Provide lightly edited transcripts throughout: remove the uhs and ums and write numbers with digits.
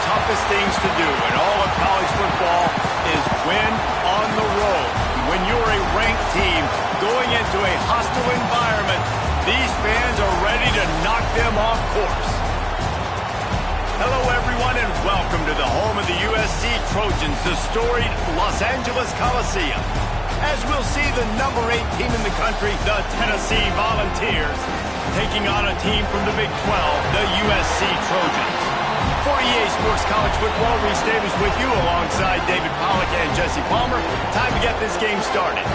toughest things to do in all of college football is win on the road. When you're a ranked team going into a hostile environment, these fans are ready to knock them off course. Hello, everyone, and welcome to the home of the USC Trojans, the storied Los Angeles Coliseum. As we'll see the number 8 team in the country, the Tennessee Volunteers, taking on a team from the Big 12, the USC Trojans. For EA Sports College Football, Reese Davis with you alongside David Pollack and Jesse Palmer. Time to get this game started.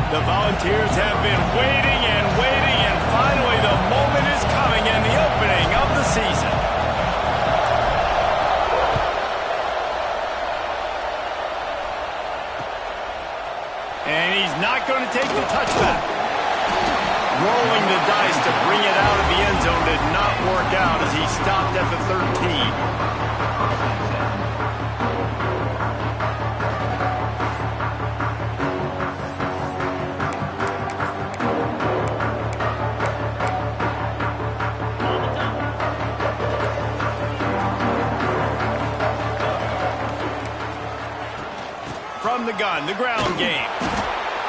The Volunteers have been waiting and finally the moment is coming and the opening of the season. And he's not going to take the touchback. Rolling the dice to bring it out of the end zone did not work out as he stopped at the 13. From the gun, the ground game.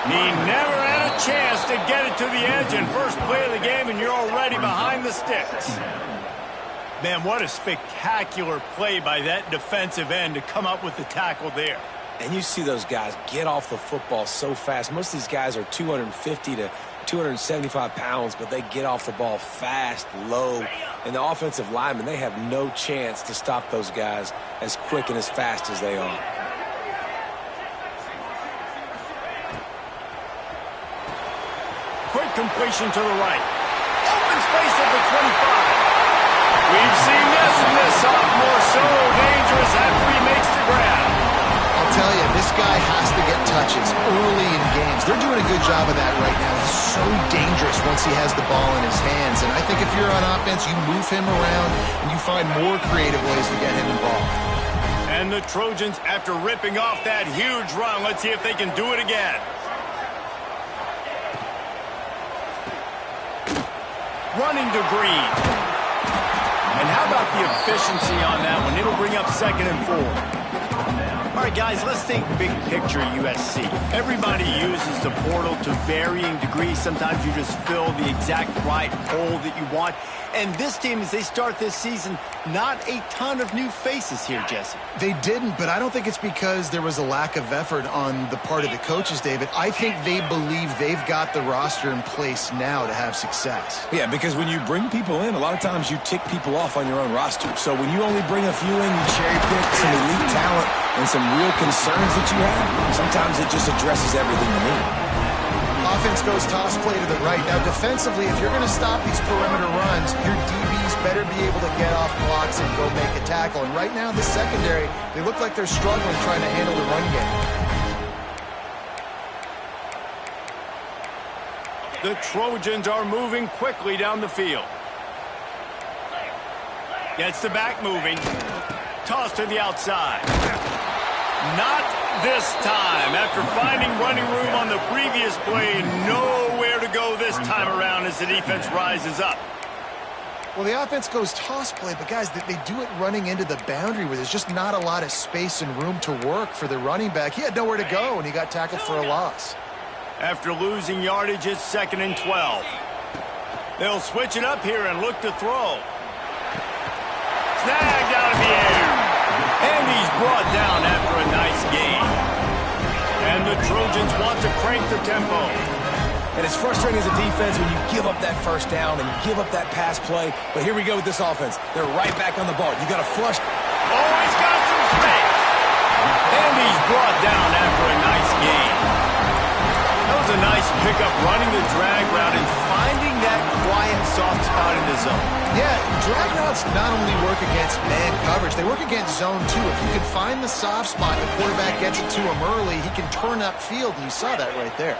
He never had a chance to get it to the edge, and first play of the game, and you're already behind the sticks. Man, what a spectacular play by that defensive end to come up with the tackle there. And you see those guys get off the football so fast. Most of these guys are 250 to 275 pounds, but they get off the ball fast, low. And the offensive linemen, they have no chance to stop those guys as quick and as fast as they are. Quick completion to the right. Open space at the 25. We've seen this from this sophomore, so dangerous after he makes the grab. I'll tell you, this guy has to get touches early in games. They're doing a good job of that right now. He's so dangerous once he has the ball in his hands. And I think if you're on offense, you move him around and you find more creative ways to get him involved. And the Trojans, after ripping off that huge run, let's see if they can do it again. Running to Green. And how about the efficiency on that one? It'll bring up 2nd and 4. All right, guys, let's think big picture USC. Everybody uses the portal to varying degrees. Sometimes you just fill the exact right hole that you want. And this team, as they start this season, not a ton of new faces here, Jesse. They didn't, but I don't think it's because there was a lack of effort on the part of the coaches, David. I think they believe they've got the roster in place now to have success. Yeah, because when you bring people in, a lot of times you tick people off on your own roster. So when you only bring a few in, you cherry pick some elite talent and some real concerns that you have, sometimes it just addresses everything you need. Offense goes toss play to the right. Now, defensively, if you're going to stop these perimeter runs, your DBs better be able to get off blocks and go make a tackle. And right now, the secondary, they look like they're struggling trying to handle the run game. The Trojans are moving quickly down the field. Gets the back moving. Toss to the outside. Not this time. After finding running room on the previous play, nowhere to go this time around as the defense rises up. Well, the offense goes toss play, but guys, they do it running into the boundary where there's just not a lot of space and room to work for the running back. He had nowhere to go, and he got tackled for a loss. After losing yardage, it's 2nd and 12. They'll switch it up here and look to throw. Snagged out of the air. And he's brought down after a nice gain. And the Trojans want to crank the tempo. And it's frustrating as a defense when you give up that first down and you give up that pass play. But here we go with this offense. They're right back on the ball. You got to flush. Oh, he's got some space. And he's brought down after a nice gain. That was a nice pick up running the drag route and finding that quiet, soft spot in the zone. Yeah, drag routes not only work against man coverage, they work against zone too. If you can find the soft spot, the quarterback gets it to him early, he can turn upfield, and you saw that right there.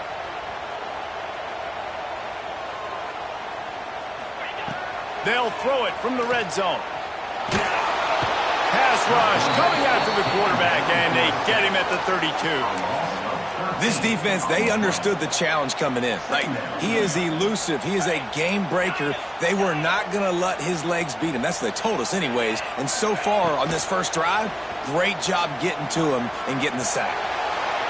They'll throw it from the red zone. Pass rush coming after the quarterback, and they get him at the 32. This defense, they understood the challenge coming in. Like, he is elusive. He is a game breaker. They were not going to let his legs beat him. That's what they told us anyways. And so far on this first drive, great job getting to him and getting the sack.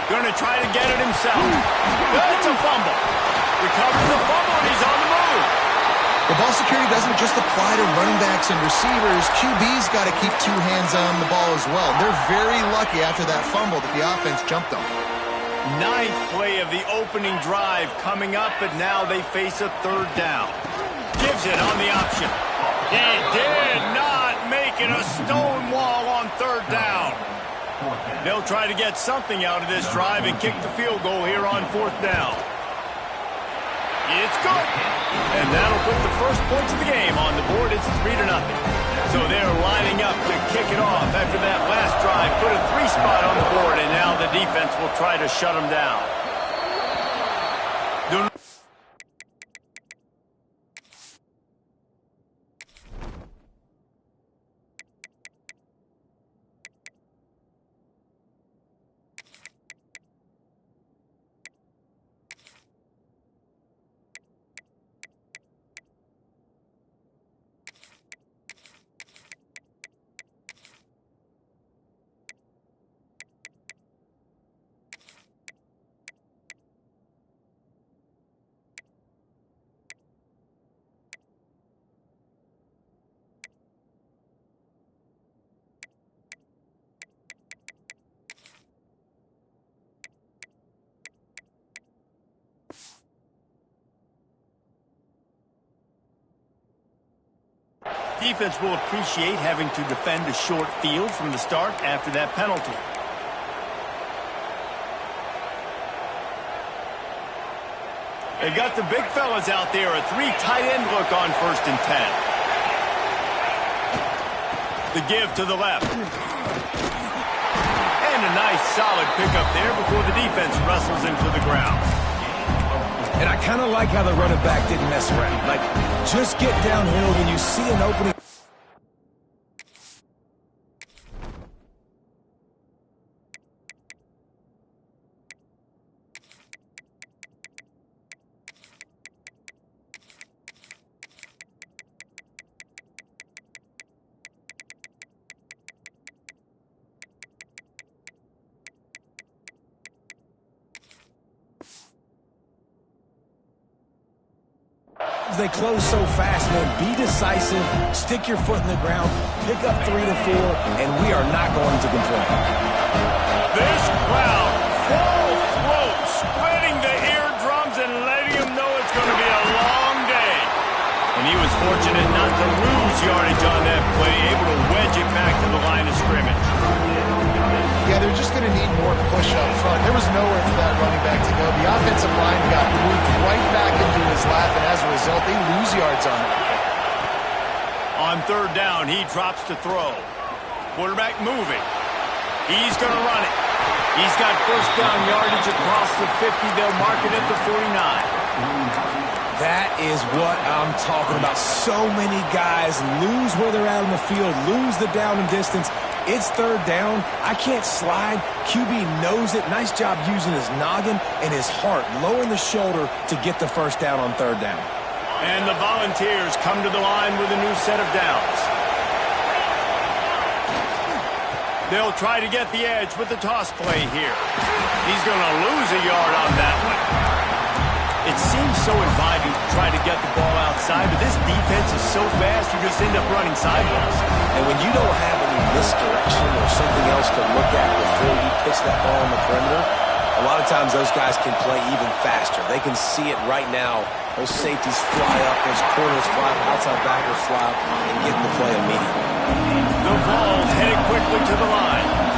Going to try to get it himself. It's a fumble. Recovers the fumble, and he's on the move. The ball security doesn't just apply to running backs and receivers. QB's got to keep two hands on the ball as well. They're very lucky after that fumble that the offense jumped on. Ninth play of the opening drive coming up, but now they face a third down. Gives it on the option. He did not make it a stone wall on third down. They'll try to get something out of this drive and kick the field goal here on fourth down. It's good. And that'll put the first points of the game on the board. It's 3-0. So they're lining up to kick it off after that last drive. Put a 3 spot on the board, and now the defense will try to shut them down. Defense will appreciate having to defend a short field from the start after that penalty. They've got the big fellas out there, a 3 tight end look on 1st and 10. The give to the left. And a nice solid pickup there before the defense wrestles him to the ground. And I kind of like how the running back didn't mess around. Like, just get downhill when you see an opening. They close so fast, man. Be decisive, stick your foot in the ground, pick up 3 to 4, and we are not going to complain. This crowd, full throat, spreading the eardrums and letting them know it's going to be a long day. And he was fortunate not to lose yardage on that play, able to wedge it back to the line of scrimmage. Yeah, they're just going to need more push up front. There was nowhere for that running back to go. The offensive line got moved right back into his lap, and as a result, they lose yards on that. On third down, he drops to throw. Quarterback moving. He's going to run it. He's got first down yardage across the 50. They'll mark it at the 49. That is what I'm talking about. So many guys lose where they're at on the field, lose the down and distance. It's third down. I can't slide. QB knows it. Nice job using his noggin and his heart, lowering the shoulder to get the first down on third down. And the Volunteers come to the line with a new set of downs. They'll try to get the edge with the toss play here. He's going to lose a yard on that one. It seems so inviting to try to get the ball outside, but this defense is so fast, you just end up running sideways. And when you don't have any misdirection or something else to look at before you pitch that ball on the perimeter, a lot of times those guys can play even faster. They can see it right now. Those safeties fly up, those corners fly up, outside backers fly up, and get the play immediately. The ball's headed quickly to the line.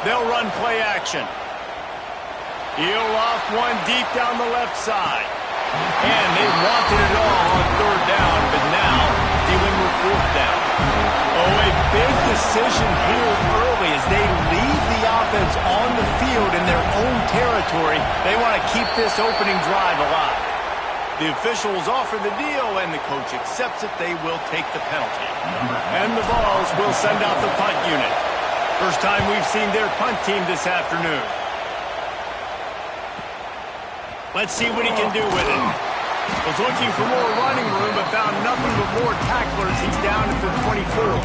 They'll run play action. He'll loft one deep down the left side. And they wanted it all on third down, but now dealing with fourth down. Oh, a big decision here early as they leave the offense on the field in their own territory. They want to keep this opening drive alive. The officials offer the deal, and the coach accepts it. They will take the penalty. And the Vols will send out the punt unit. First time we've seen their punt team this afternoon. Let's see what he can do with it. Was looking for more running room, but found nothing but more tacklers. He's down at the 24.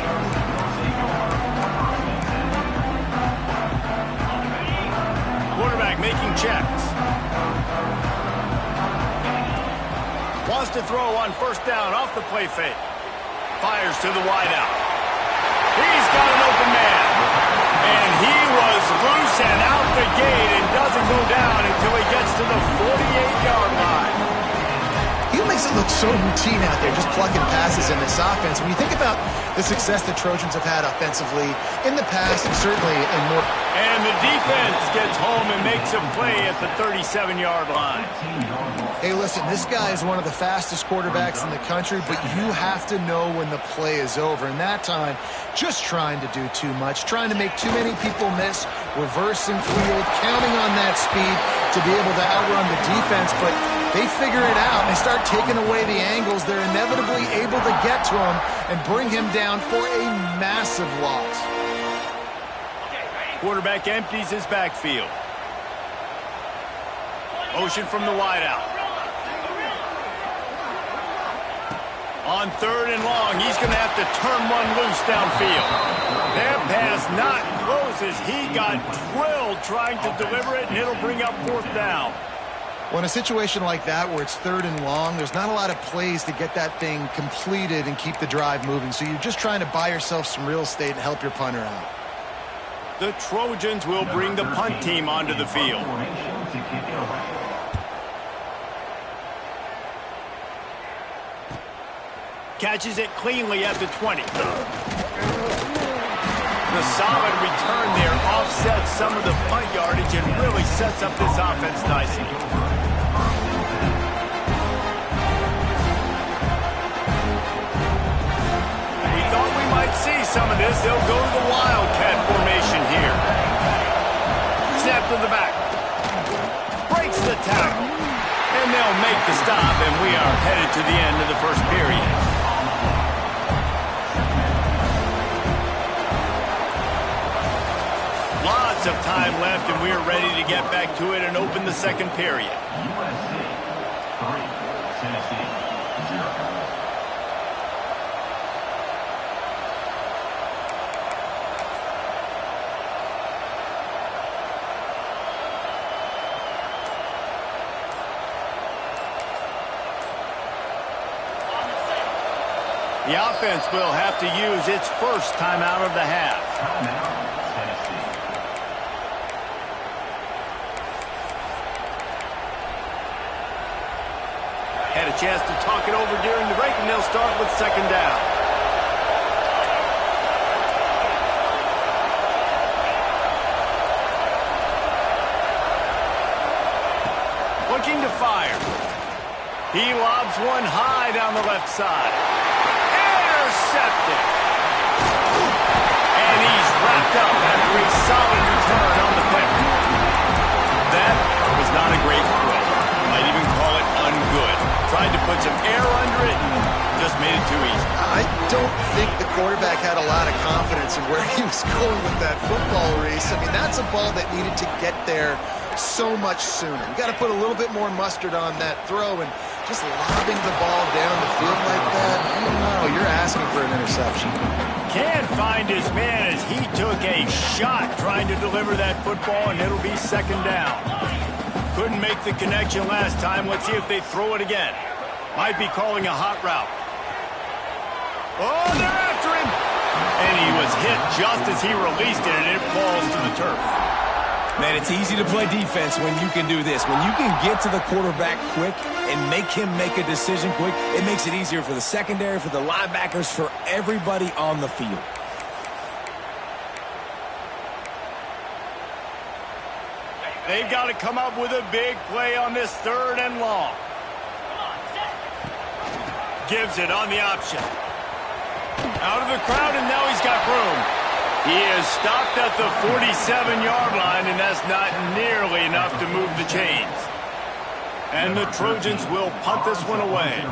Quarterback making checks. Wants to throw on first down off the play fake. Fires to the wideout. He's got an open man. And he was loose and out the gate and doesn't go down until he gets to the 48-yard line. He makes it look so routine out there, just plucking passes in this offense. When you think about the success the Trojans have had offensively in the past, and certainly in more. And the defense gets home and makes a play at the 37-yard line. Hey, listen, this guy is one of the fastest quarterbacks in the country, but you have to know when the play is over. And that time, just trying to do too much, trying to make too many people miss, reversing field, counting on that speed to be able to outrun the defense. But they figure it out, and they start taking away the angles. They're inevitably able to get to him and bring him down for a massive loss. Quarterback empties his backfield. Motion from the wideout. On third and long, he's going to have to turn one loose downfield. That pass not close as he got drilled trying to deliver it, and it'll bring up fourth down. Well, in a situation like that where it's third and long, there's not a lot of plays to get that thing completed and keep the drive moving. So you're just trying to buy yourself some real estate and help your punter out. The Trojans will bring the punt team onto the field. Catches it cleanly at the 20. The solid return there offsets some of the punt yardage and really sets up this offense nicely. We thought we might see some of this. They'll go to the Wildcat formation here. Snap to the back. Breaks the tackle. And they'll make the stop, and we are headed to the end of the first period. Lots of time left, and we are ready to get back to it and open the second period. USC 3, Tennessee 0. The offense will have to use its first timeout of the half. Timeout, Tennessee. Had a chance to talk it over during the break, and they'll start with second down. Looking to fire. He lobs one high down the left side. Intercepted. And he's wrapped up after a solid return on the pick. That was not a great throw. Might even call it ungood. Tried to put some air under it and just made it too easy. I don't think the quarterback had a lot of confidence in where he was going with that football, Reese. I mean, that's a ball that needed to get there so much sooner. You got to put a little bit more mustard on that throw, and just lobbing the ball down the field like that, I don't know. You're asking for an interception. Can't find his man as he took a shot trying to deliver that football, and it'll be second down. Couldn't make the connection last time. Let's see if they throw it again. Might be calling a hot route. Oh, they're after him! And he was hit just as he released it, and it falls to the turf. Man, it's easy to play defense when you can do this. When you can get to the quarterback quick and make him make a decision quick, it makes it easier for the secondary, for the linebackers, for everybody on the field. They've got to come up with a big play on this 3rd and long. Gives it on the option. Out of the crowd, and now he's got room. He is stopped at the 47-yard line, and that's not nearly enough to move the chains. And the Trojans will punt this one away.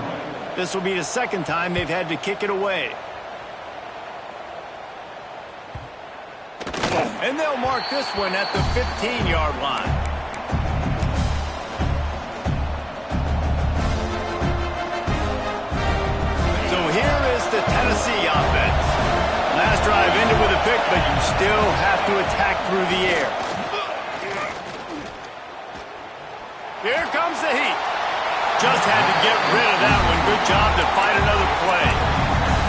This will be the 2nd time they've had to kick it away. And they'll mark this one at the 15-yard line. So here is the Tennessee offense. Last drive ended with a pick, but you still have to attack through the air. Here comes the heat. Just had to get rid of that one. Good job to find another play.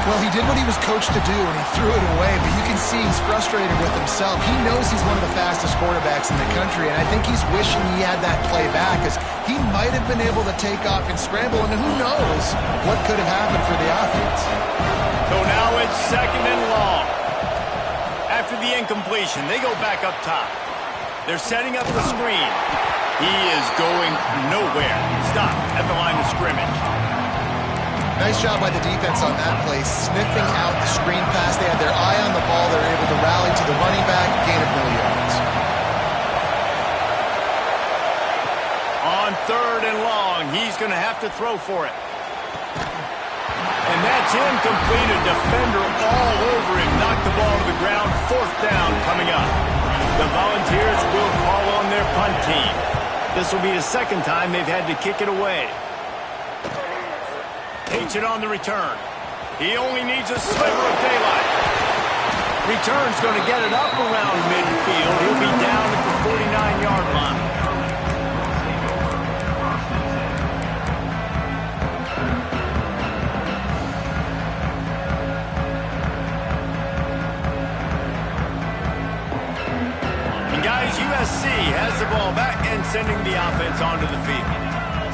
Well, he did what he was coached to do, and he threw it away, but you can see he's frustrated with himself. He knows he's one of the fastest quarterbacks in the country, and I think he's wishing he had that play back, because he might have been able to take off and scramble, and who knows what could have happened for the offense. So now it's 2nd and long. After the incompletion, they go back up top. They're setting up the screen. He is going nowhere. Stop at the line of scrimmage. Nice job by the defense on that play, sniffing out the screen pass. They had their eye on the ball. They're able to rally to the running back, gain of no yards. On 3rd and long, he's going to have to throw for it. And that's incomplete. A defender all over him. Knocked the ball to the ground. 4th down coming up. The Volunteers will call on their punt team. This will be the 2nd time they've had to kick it away. Takes it on the return. He only needs a sliver of daylight. Return's going to get it up around midfield. He'll be down at the 49-yard line. And guys, USC has the ball back and sending the offense onto the field.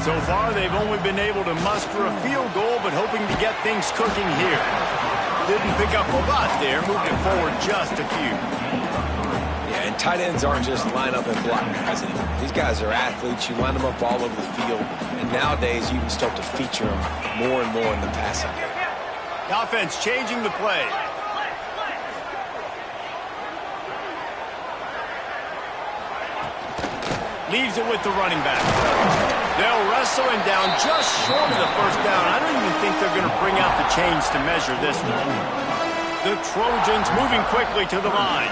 So far, they've only been able to muster a field goal, but hoping to get things cooking here. Didn't pick up a lot there, moved it forward just a few. Yeah, and tight ends aren't just line up and block guys anymore. These guys are athletes. You line them up all over the field, and nowadays you can start to feature them more and more in the passing game. The offense changing the play. Leaves it with the running back. They'll wrestle him down just short of the 1st down. I don't even think they're going to bring out the chains to measure this one. The Trojans moving quickly to the line.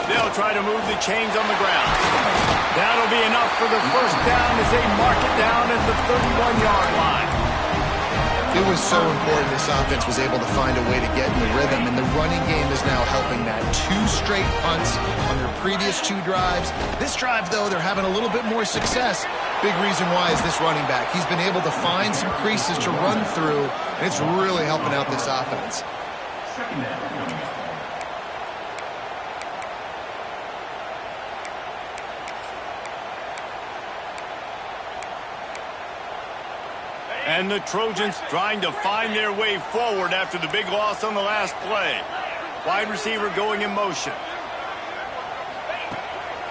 They'll try to move the chains on the ground. That'll be enough for the 1st down as they mark it down at the 31-yard line. It was so important this offense was able to find a way to get in the rhythm, and the running game is now helping that. 2 straight punts on their previous 2 drives. This drive, though, they're having a little bit more success. Big reason why is this running back. He's been able to find some creases to run through, and it's really helping out this offense. 2nd down. And the Trojans trying to find their way forward after the big loss on the last play. Wide receiver going in motion.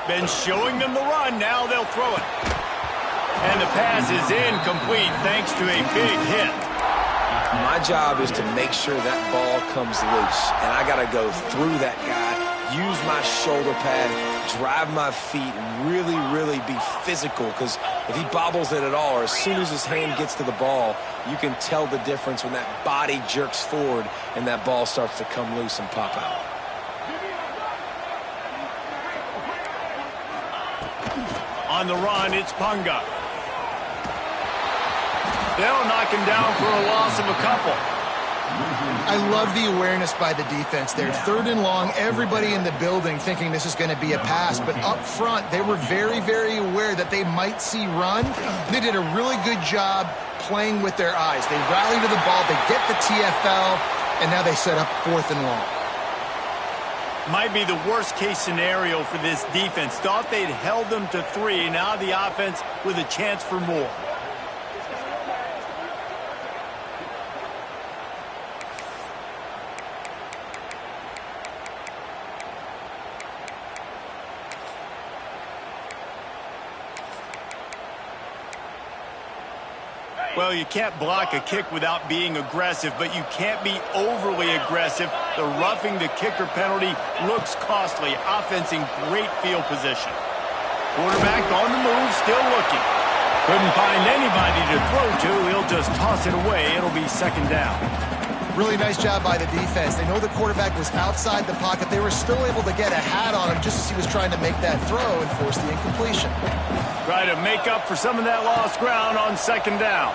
Been showing them the run. Now they'll throw it. And the pass is incomplete thanks to a big hit. My job is to make sure that ball comes loose, and I got to go through that guy, use my shoulder pad, drive my feet, and really, really be physical, because if he bobbles it at all, or as soon as his hand gets to the ball, you can tell the difference when that body jerks forward and that ball starts to come loose and pop out. On the run, it's Punga. They'll knock him down for a loss of a couple. I love the awareness by the defense there. 3rd and long, everybody in the building thinking this is going to be a pass, but up front, they were very, very aware that they might see run. They did a really good job playing with their eyes. They rally to the ball, they get the TFL, and now they set up 4th and long. Might be the worst case scenario for this defense. Thought they'd held them to 3. Now the offense with a chance for more. Well, you can't block a kick without being aggressive, but you can't be overly aggressive. The roughing the kicker penalty looks costly. Offense in great field position. Quarterback on the move, still looking. Couldn't find anybody to throw to. He'll just toss it away. It'll be second down. Really nice job by the defense. They know the quarterback was outside the pocket. They were still able to get a hat on him just as he was trying to make that throw and force the incompletion. Try to make up for some of that lost ground on second down.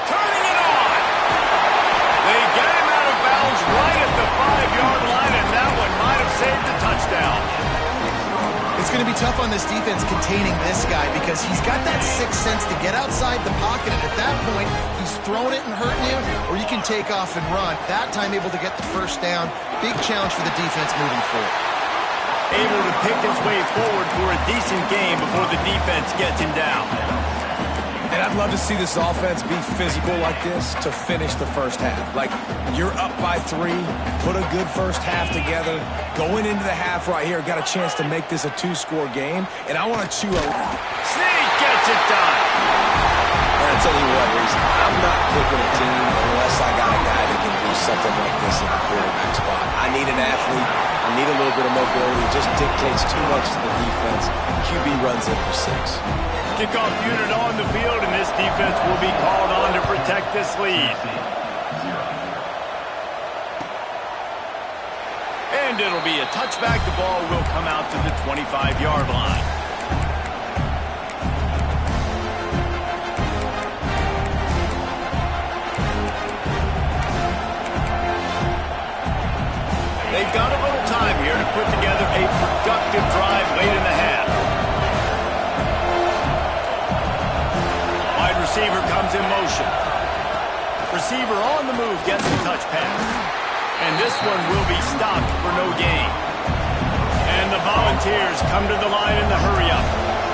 Turning it on. They get him out of bounds right at the 5-yard line, and that one might have saved the touchdown. It's going to be tough on this defense containing this guy because he's got that sixth sense to get outside the pocket, and at that point, he's throwing it and hurting you, or you can take off and run. That time able to get the first down. Big challenge for the defense moving forward. Able to pick his way forward for a decent game before the defense gets him down. And I'd love to see this offense be physical like this to finish the first half. Like, you're up by 3, put a good first half together. Going into the half right here, got a chance to make this a 2-score game, and I want to chew a... Sneak gets it done. And I'll tell you what, Reese, I'm not picking a team unless I got a guy that can do something like this in the quarterback spot. I need an athlete. I need a little bit of mobility. It just dictates too much to the defense. QB runs in for 6. Kickoff unit on the field, and this defense will be called on to protect this lead. And it'll be a touchback. The ball will come out to the 25-yard line. They've got a little time here to put together a productive drive late in the half. Wide receiver comes in motion. Receiver on the move gets the touch pass. And this one will be stopped for no gain. And the Volunteers come to the line in the hurry-up.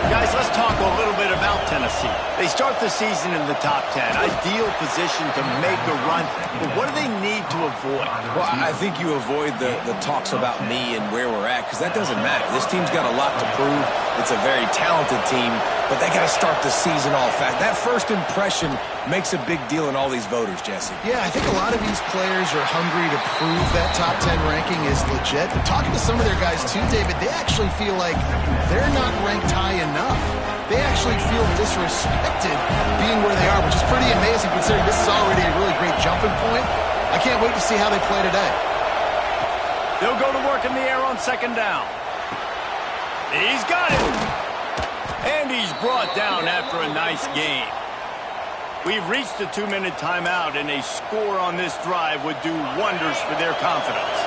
Guys, let's talk a little bit about Tennessee. They start the season in the top 10. Ideal position to make a run. But what do they need to avoid? Well, I think you avoid the talks about me and where we're at, because that doesn't matter. This team's got a lot to prove. It's a very talented team, but they got to start the season off fast. That first impression makes a big deal in all these voters, Jesse. Yeah, I think a lot of these players are hungry to prove that top 10 ranking is legit. But talking to some of their guys too, David, they actually feel like they're not ranked high enough. They actually feel disrespected being where they are, which is pretty amazing considering this is already a really great jumping point. I can't wait to see how they play today. They'll go to work in the air on second down. He's got it. And he's brought down after a nice gain. We've reached the 2-minute timeout, and a score on this drive would do wonders for their confidence.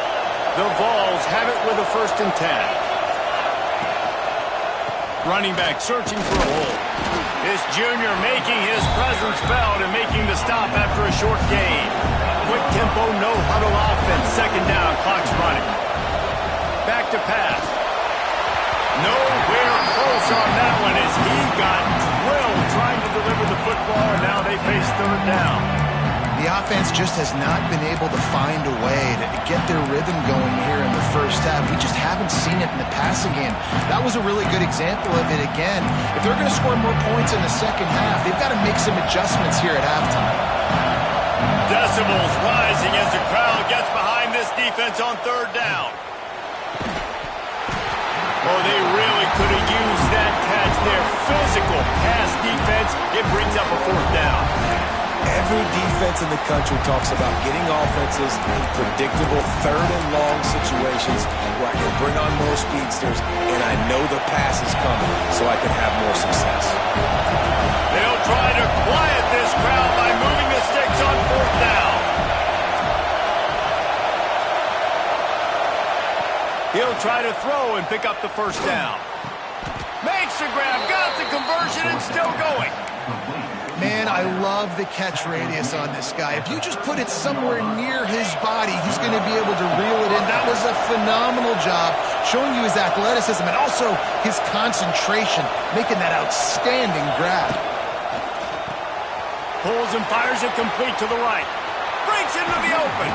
The Vols have it with a 1st and 10. Running back searching for a hole. This junior making his presence felt and making the stop after a short gain. Quick tempo, no huddle offense. Second down, clock's running. Back to pass. Nowhere close on that one as he got drilled trying to deliver the football, and now they face third down. The offense just has not been able to find a way to get their rhythm going here in the first half. We just haven't seen it in the passing game. That was a really good example of it again. If they're going to score more points in the second half, they've got to make some adjustments here at halftime. Decibels rising as the crowd gets behind this defense on third down. Oh, they really could have used that catch there. Physical pass defense. It brings up a 4th down. Every defense in the country talks about getting offenses in predictable 3rd and long situations where I can bring on more speedsters and I know the pass is coming so I can have more success. They'll try to quiet this crowd by moving the sticks on 4th down. He'll try to throw and pick up the 1st down. Makes the grab, got the conversion, and still going. Man, I love the catch radius on this guy. If you just put it somewhere near his body, he's going to be able to reel it in. That was a phenomenal job, showing you his athleticism and also his concentration, making that outstanding grab. Pulls and fires it complete to the right. Breaks into the open.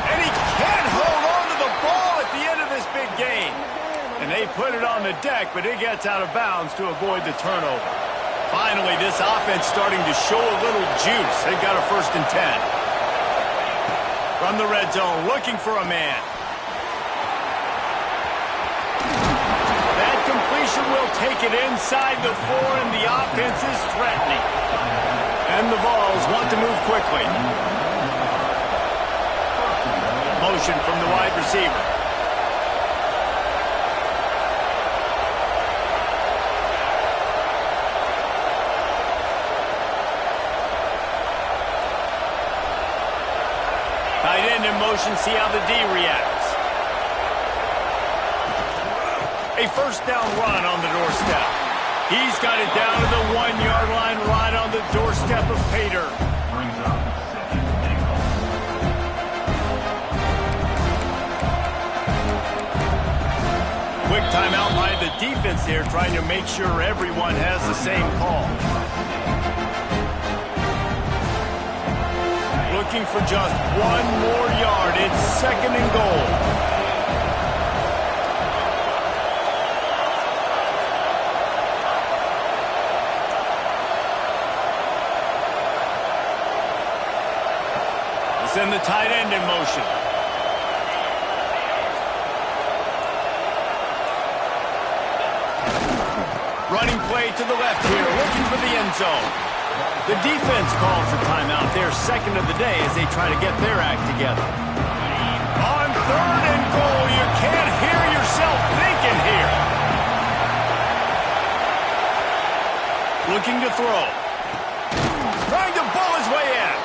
And he can't hold on to the ball at the end of this big game. And they put it on the deck, but it gets out of bounds to avoid the turnover. Finally, this offense starting to show a little juice. They've got a 1st and 10. From the red zone, looking for a man. That completion will take it inside the 4, and the offense is threatening. And the Vols want to move quickly. Motion from the wide receiver. Tight end in motion, see how the D reacts. A 1st down run on the doorstep. He's got it down to the 1-yard line, right on the doorstep of pay dirt. Brings up 2nd and goal. Quick timeout by the defense here, trying to make sure everyone has the same call. Looking for just 1 more yard. It's 2nd and goal. Send the tight end in motion. Running play to the left here, looking for the end zone. The defense calls the timeout. Their 2nd of the day as they try to get their act together. On 3rd and goal, you can't hear yourself thinking here. Looking to throw. Trying to bull his way in.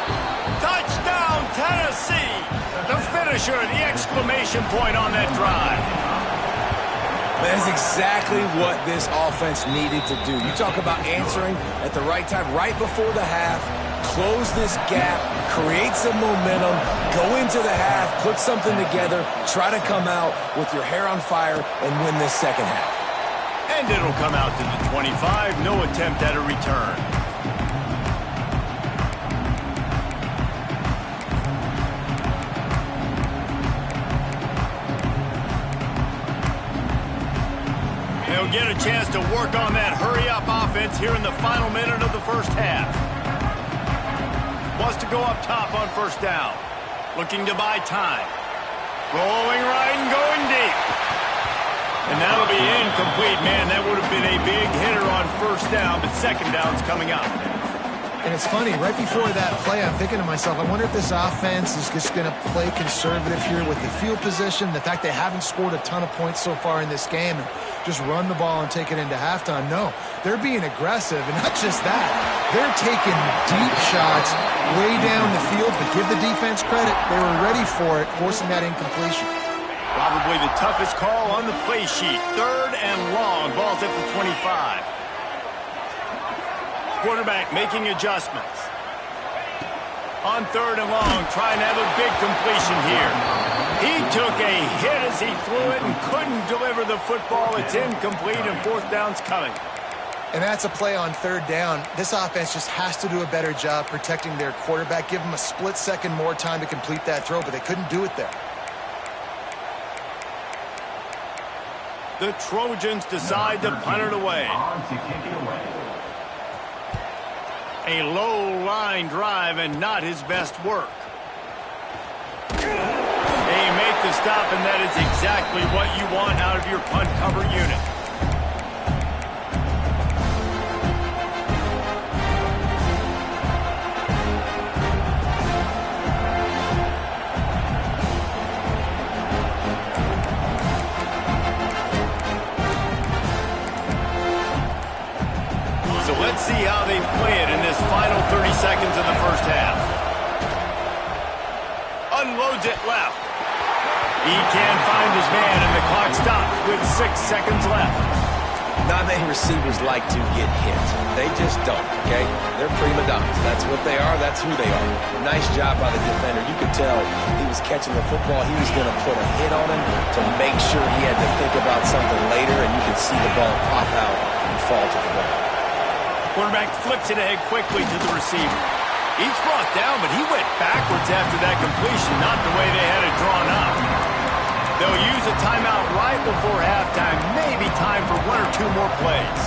Touchdown, Tennessee! The finisher, the exclamation point on that drive. That's exactly what this offense needed to do. You talk about answering at the right time, right before the half, close this gap, create some momentum, go into the half, put something together, try to come out with your hair on fire and win this 2nd half. And it'll come out to the 25, no attempt at a return. They'll get a chance to work on that hurry-up offense here in the final minute of the 1st half. Wants to go up top on 1st down. Looking to buy time. Rolling right and going deep. And that'll be incomplete, man. That would have been a big hitter on 1st down, but 2nd down's coming up. And it's funny, right before that play, I'm thinking to myself, I wonder if this offense is just going to play conservative here with the field position, the fact they haven't scored a ton of points so far in this game, and just run the ball and take it into halftime. No, they're being aggressive, and not just that. They're taking deep shots way down the field, but give the defense credit. They were ready for it, forcing that incompletion. Probably the toughest call on the play sheet. 3rd and long. Ball's at the 25. Quarterback making adjustments. On 3rd and long, trying to have a big completion here. He took a hit as he threw it and couldn't deliver the football. It's incomplete, and 4th down's coming. And that's a play on 3rd down. This offense just has to do a better job protecting their quarterback. Give him a split second more time to complete that throw, but they couldn't do it there. The Trojans decide to punt it away. On to kick it away. A low line drive and not his best work. They make the stop, and that is exactly what you want out of your punt cover unit. So let's see how they play it in this final 30 seconds of the 1st half. Unloads it left. He can't find his man, and the clock stops with 6 seconds left. Not many receivers like to get hit. They just don't, okay? They're prima donnas. That's what they are. That's who they are. Nice job by the defender. You could tell he was catching the football. He was going to put a hit on him to make sure he had to think about something later, and you could see the ball pop out and fall to the ground. Quarterback flips it ahead quickly to the receiver. He's brought down, but he went backwards after that completion, not the way they had it drawn up. They'll use a timeout right before halftime, maybe time for 1 or 2 more plays.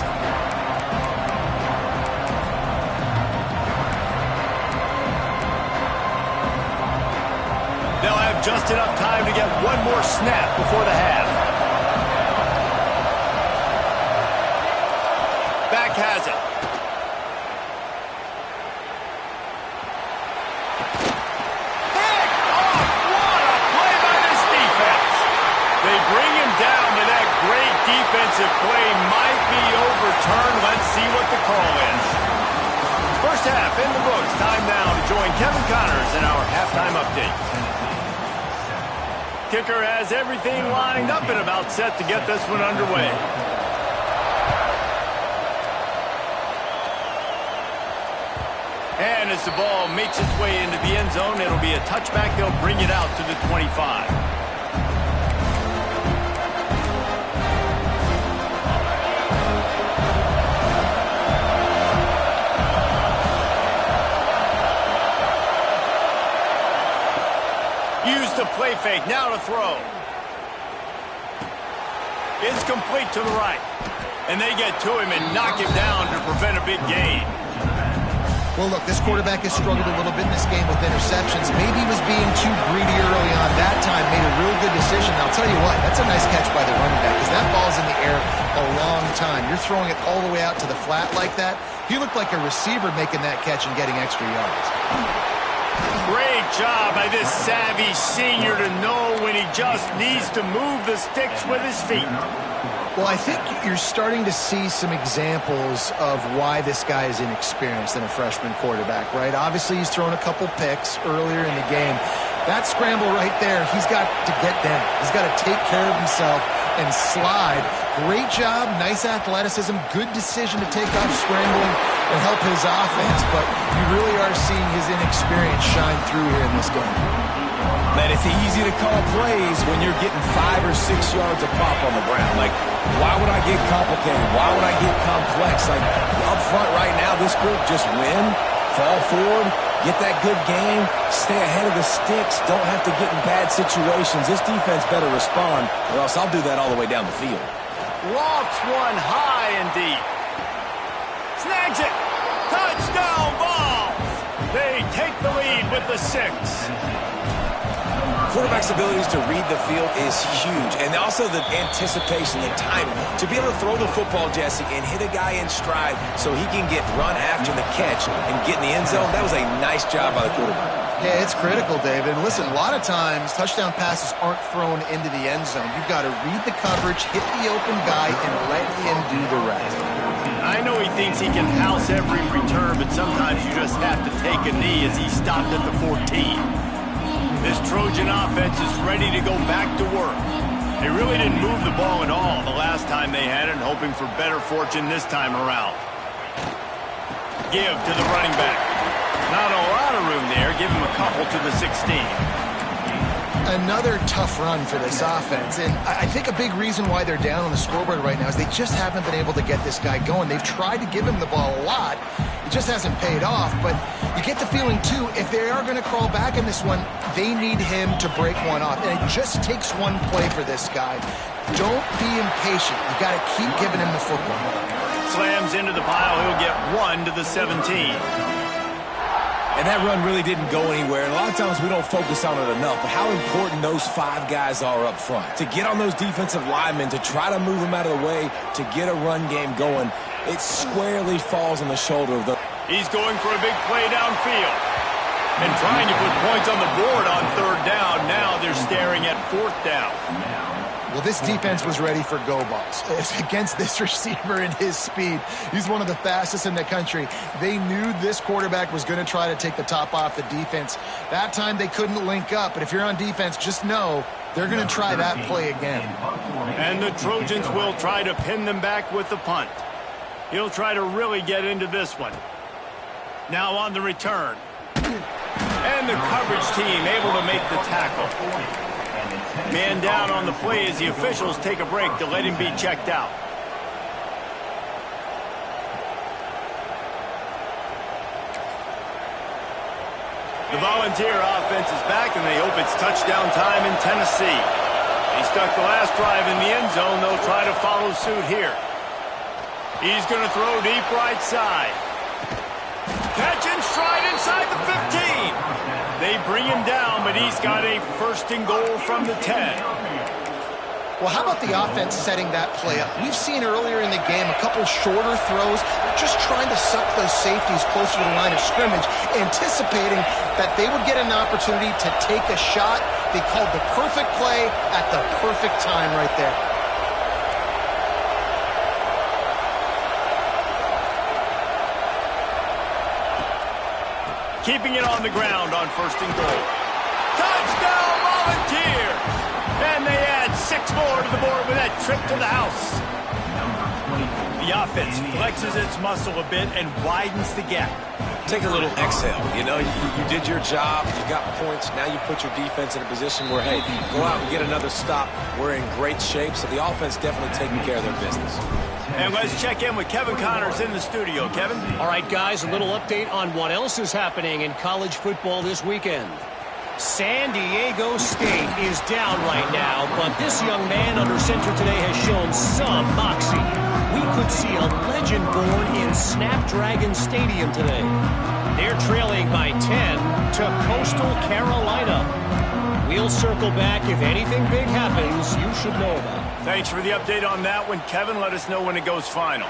have just enough time to get one more snap before the half. Back has it. Pick off! What a play by this defense. They bring him down, but that great defensive play might be overturned. Let's see what the call is. First half in the books. Time now to join Kevin Connors in our halftime update. Kicker has everything lined up and about set to get this one underway. And as the ball makes its way into the end zone, it'll be a touchback. They'll bring it out to the 25. Use the play fake. Now to throw. It's complete to the right. And they get to him and knock him down to prevent a big gain. Well, look, this quarterback has struggled a little bit in this game with interceptions. Maybe he was being too greedy early on. That time made a real good decision. I'll tell you what, that's a nice catch by the running back because that ball's in the air a long time. You're throwing it all the way out to the flat like that. He looked like a receiver making that catch and getting extra yards. Great job by this savvy senior to know when he just needs to move the sticks with his feet. Well, I think you're starting to see some examples of why this guy is inexperienced in a freshman quarterback, right? Obviously, he's thrown a couple picks earlier in the game. That scramble right there, he's got to get down. He's got to take care of himself and slide. Great job, nice athleticism, good decision to take off scrambling and help his offense, but you really are seeing his inexperience shine through here in this game. Man, it's easy to call plays when you're getting 5 or 6 yards of pop on the ground. Like, why would I get complicated? Why would I get complex? Like, up front right now, this group just win, fall forward, get that good game, stay ahead of the sticks, don't have to get in bad situations. This defense better respond, or else I'll do that all the way down the field. Lofts one high and deep. Snags it. Touchdown Vols. They take the lead with the 6. Quarterback's abilities to read the field is huge, and also the anticipation, the timing. To be able to throw the football, Jesse, and hit a guy in stride so he can get run after the catch and get in the end zone, that was a nice job by the quarterback. Yeah, it's critical, David. And listen, a lot of times touchdown passes aren't thrown into the end zone. You've got to read the coverage, hit the open guy, and let him do the rest. I know he thinks he can house every return, but sometimes you just have to take a knee as he stopped at the 14. This Trojan offense is ready to go back to work. They really didn't move the ball at all the last time they had it, and hoping for better fortune this time around. Give to the running back. Not a lot of room there. Give him a couple to the 16. Another tough run for this offense, and I think a big reason why they're down on the scoreboard right now is they just haven't been able to get this guy going. They've tried to give him the ball a lot. It just hasn't paid off, but you get the feeling, too, if they are going to crawl back in this one, they need him to break one off, and it just takes one play for this guy. Don't be impatient. You got to keep giving him the football. Slams into the pile. He'll get 1 to the 17. And that run really didn't go anywhere. And a lot of times we don't focus on it enough, but how important those 5 guys are up front. To get on those defensive linemen, to try to move them out of the way, to get a run game going, it squarely falls on the shoulder of the... He's going for a big play downfield. And trying to put points on the board on 3rd down. Now they're staring at 4th down. Well, this defense was ready for go balls. It's against this receiver and his speed. He's one of the fastest in the country. They knew this quarterback was going to try to take the top off the defense. That time they couldn't link up, but if you're on defense, just know they're going to try that play again. And the Trojans will try to pin them back with the punt. He'll try to really get into this one. Now on the return. And the coverage team able to make the tackle. Man down on the play as the officials take a break to let him be checked out. The Volunteer offense is back, and they hope it's touchdown time in Tennessee. He stuck the last drive in the end zone. They'll try to follow suit here. He's going to throw deep right side. Catch and stride inside the 15. They bring him down, but And he's got a first and goal from the 10. Well, how about the offense setting that play up? We've seen earlier in the game a couple shorter throws, just trying to suck those safeties closer to the line of scrimmage, anticipating that they would get an opportunity to take a shot. They called the perfect play at the perfect time right there. Keeping it on the ground on first and goal. Touchdown, Volunteers! And they add 6 more to the board with that trip to the house. The offense flexes its muscle a bit and widens the gap. Take a little exhale. You know, you did your job. You got points. Now you put your defense in a position where, hey, go out and get another stop. We're in great shape, so the offense definitely taking care of their business. And let's check in with Kevin Connors in the studio. Kevin? All right, guys, a little update on what else is happening in college football this weekend. San Diego State is down right now, but this young man under center today has shown some moxie. We could see a legend born in Snapdragon Stadium today. They're trailing by 10 to Coastal Carolina. We'll circle back if anything big happens you should know about. Thanks for the update on that one, Kevin. Let us know when it goes final.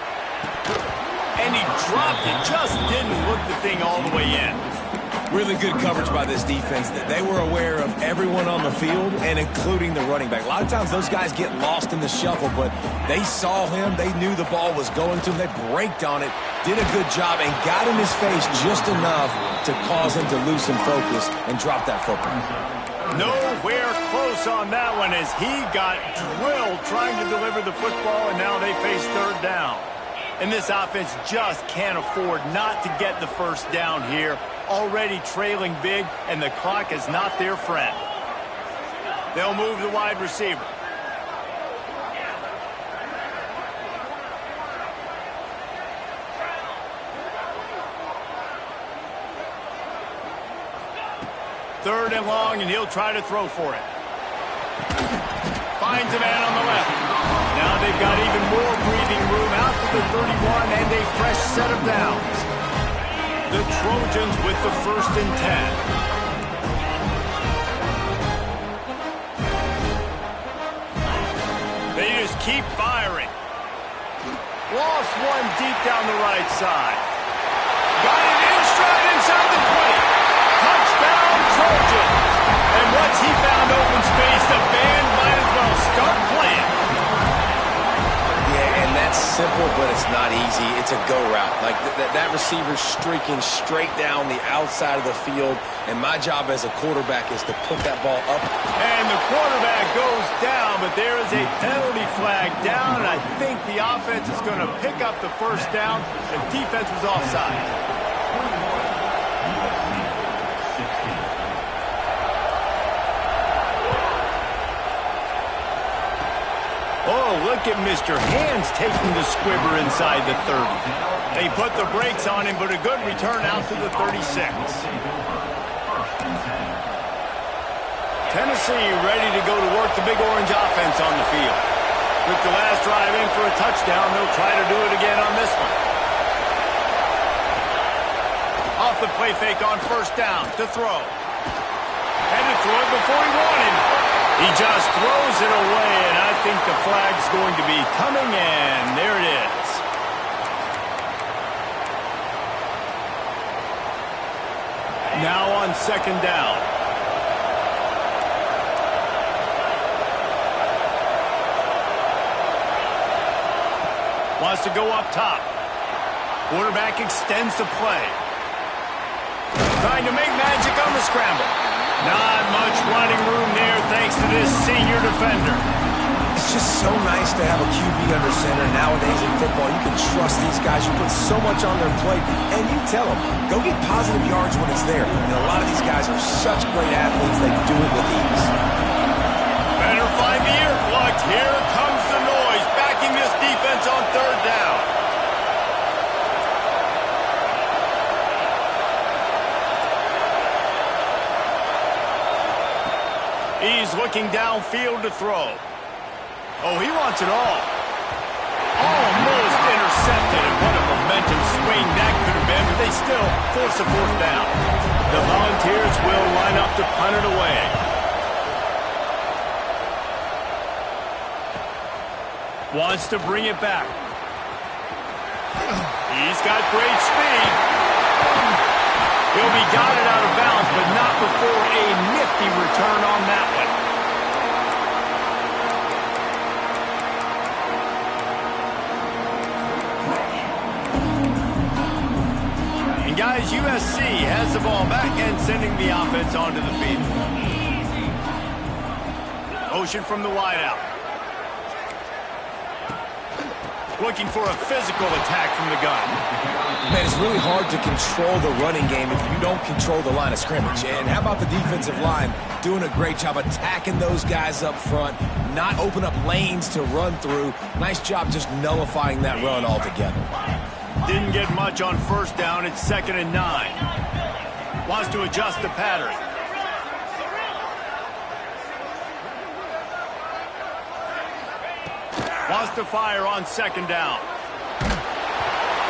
And he dropped it, just didn't look the thing all the way in. Really good coverage by this defense. They were aware of everyone on the field, and including the running back. A lot of times those guys get lost in the shuffle, but they saw him. They knew the ball was going to him. They braked on it, did a good job, and got in his face just enough to cause him to lose some focus and drop that football. Nowhere close on that one as he got drilled trying to deliver the football, and now they face third down. And this offense just can't afford not to get the first down here. Already trailing big, and the clock is not their friend. They'll move the wide receiver. Third and long, and he'll try to throw for it. Finds a man on the left. Now they've got even more breathing room out to the 31 and a fresh set of downs. The Trojans with the first and 10. They just keep firing. Lost one deep down the right side. Got it in stride inside the 20. Touchdown, Trojans. And once he found open space, the band might as well start playing. Yeah, and that's simple, but it's not easy. It's a go route. Like that receiver's streaking straight down the outside of the field, and my job as a quarterback is to put that ball up. And the quarterback goes down, but there is a penalty flag down, and I think the offense is going to pick up the first down. The defense was offside. Oh, look at Mr. Hands taking the squibber inside the 30. They put the brakes on him, but a good return out to the 36. Tennessee ready to go to work the Big Orange offense on the field. With the last drive in for a touchdown, they'll try to do it again on this one. Off the play fake on first down to throw. And to throw it before he wanted. He just throws it away, and I think the flag's going to be coming in. There it is. Now on second down. Wants to go up top. Quarterback extends the play. Trying to make magic on the scramble. Not much running room there thanks to this senior defender. It's just so nice to have a QB under center. Nowadays in football, you can trust these guys. You put so much on their plate, and you tell them, go get positive yards when it's there. And a lot of these guys are such great athletes, they do it with ease. Better find the ear plugs. Here comes the noise, backing this defense on third down. He's looking downfield to throw. Oh, he wants it all. Almost intercepted, and what a momentum swing that could have been, but they still force a fourth down. The Volunteers will line up to punt it away. Wants to bring it back. He's got great speed. He'll be guided out of bounds, but not before a nifty return on that one. And guys, USC has the ball back and sending the offense onto the field. Motion from the wideout. Looking for a physical attack from the gun. Man, it's really hard to control the running game if you don't control the line of scrimmage. And how about the defensive line doing a great job attacking those guys up front, not open up lanes to run through. Nice job just nullifying that run altogether. Didn't get much on first down. It's 2nd and 9. Wants to adjust the pattern. Wants to fire on 2nd down.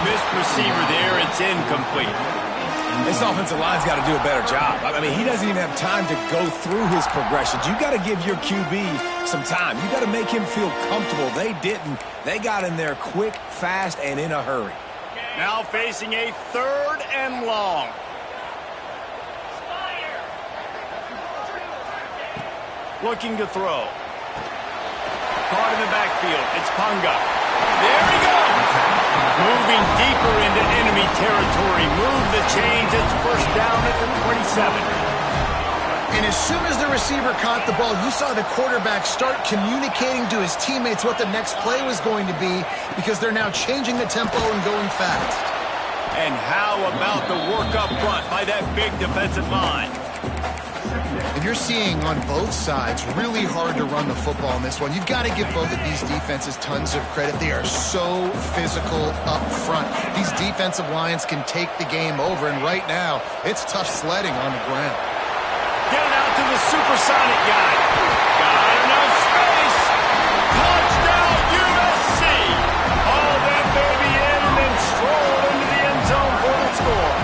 Missed receiver there. It's incomplete. This offensive line's got to do a better job. I mean, he doesn't even have time to go through his progressions. You got to give your QB some time. You got to make him feel comfortable. They didn't. They got in there quick, fast, and in a hurry. Now facing a 3rd and long. Looking to throw. Caught in the backfield. It's Punga. There he goes. Moving deeper into enemy territory. Move the chains. It's 1st down at the 27. And as soon as the receiver caught the ball, you saw the quarterback start communicating to his teammates what the next play was going to be because they're now changing the tempo and going fast. And how about the work up front by that big defensive line? And you're seeing on both sides really hard to run the football in this one. You've got to give both of these defenses tons of credit. They are so physical up front. These defensive lines can take the game over, and right now, it's tough sledding on the ground. Get it out to the supersonic guy. Got enough space. Touchdown, USC. All that baby in and then stroll into the end zone for the score.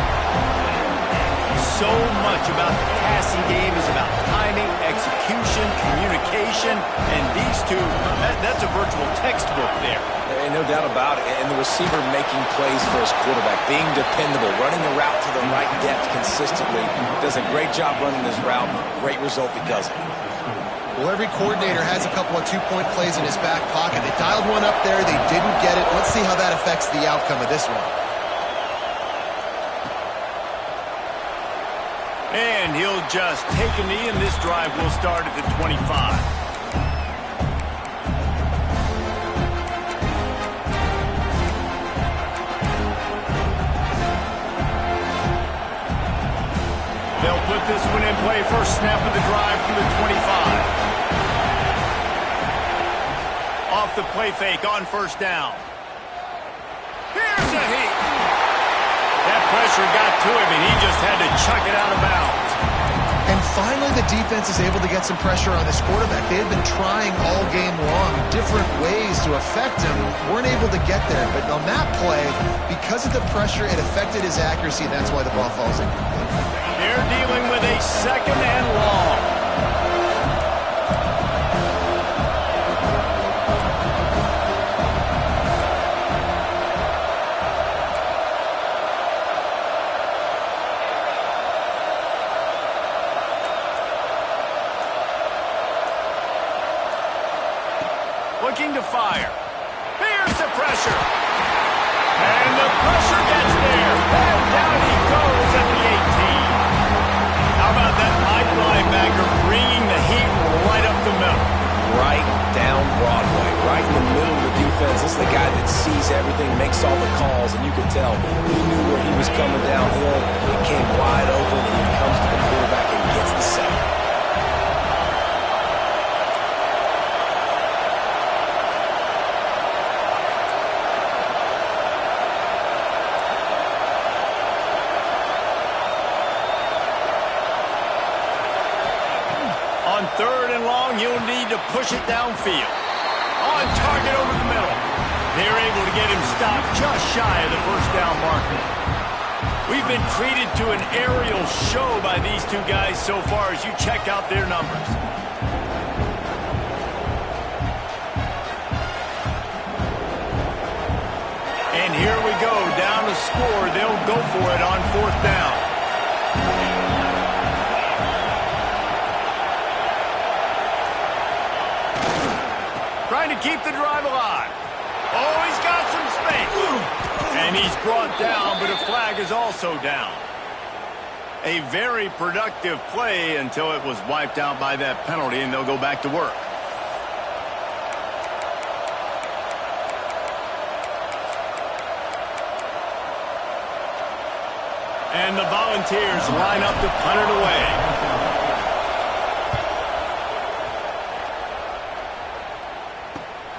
So much about the passing game is about timing, execution, communication, and these two, that's a virtual textbook there. And no doubt about it. And the receiver making plays for his quarterback, being dependable, running the route to the right depth consistently. Does a great job running this route. Great result because of it. Well, every coordinator has a couple of two-point plays in his back pocket. They dialed one up there. They didn't get it. Let's see how that affects the outcome of this one. And he'll just take a knee, and this drive will start at the 25. They'll put this one in play. First snap of the drive from the 25. Off the play fake on 1st down. Here's a heat. That pressure got to him, and he just had to chuck it out of bounds. And finally, the defense is able to get some pressure on this quarterback. They had been trying all game long different ways to affect him. Weren't able to get there. But on that play, because of the pressure, it affected his accuracy. That's why the ball falls incomplete. They're dealing with a 2nd and long. Looking to fire. Here's the pressure. And the pressure gets there. And down he goes at the 18. How about that Mike linebacker bringing the heat right up the middle? Right down Broadway, right in the middle of the defense. This is the guy that sees everything, makes all the calls, and you could tell he knew where he was coming downhill. He came wide open, and he comes to the quarterback and gets the sack. On 3rd and long, you'll need to push it downfield. On target over the middle. They're able to get him stopped just shy of the 1st down marker. We've been treated to an aerial show by these two guys so far as you check out their numbers. And here we go, down to score. They'll go for it on 4th down. Trying to keep the drive alive. Oh, he's got some space. And he's brought down, but a flag is also down. A very productive play until it was wiped out by that penalty, and they'll go back to work. And the Volunteers line up to punt it away.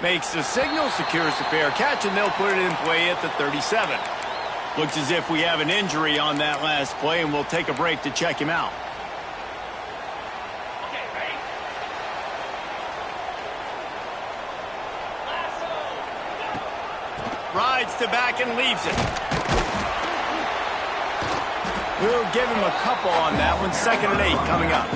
Makes the signal, secures the fair catch, and they'll put it in play at the 37. Looks as if we have an injury on that last play, and we'll take a break to check him out. Okay, ready? Rides to back and leaves it. We'll give him a couple on that one. 2nd and 8 coming up.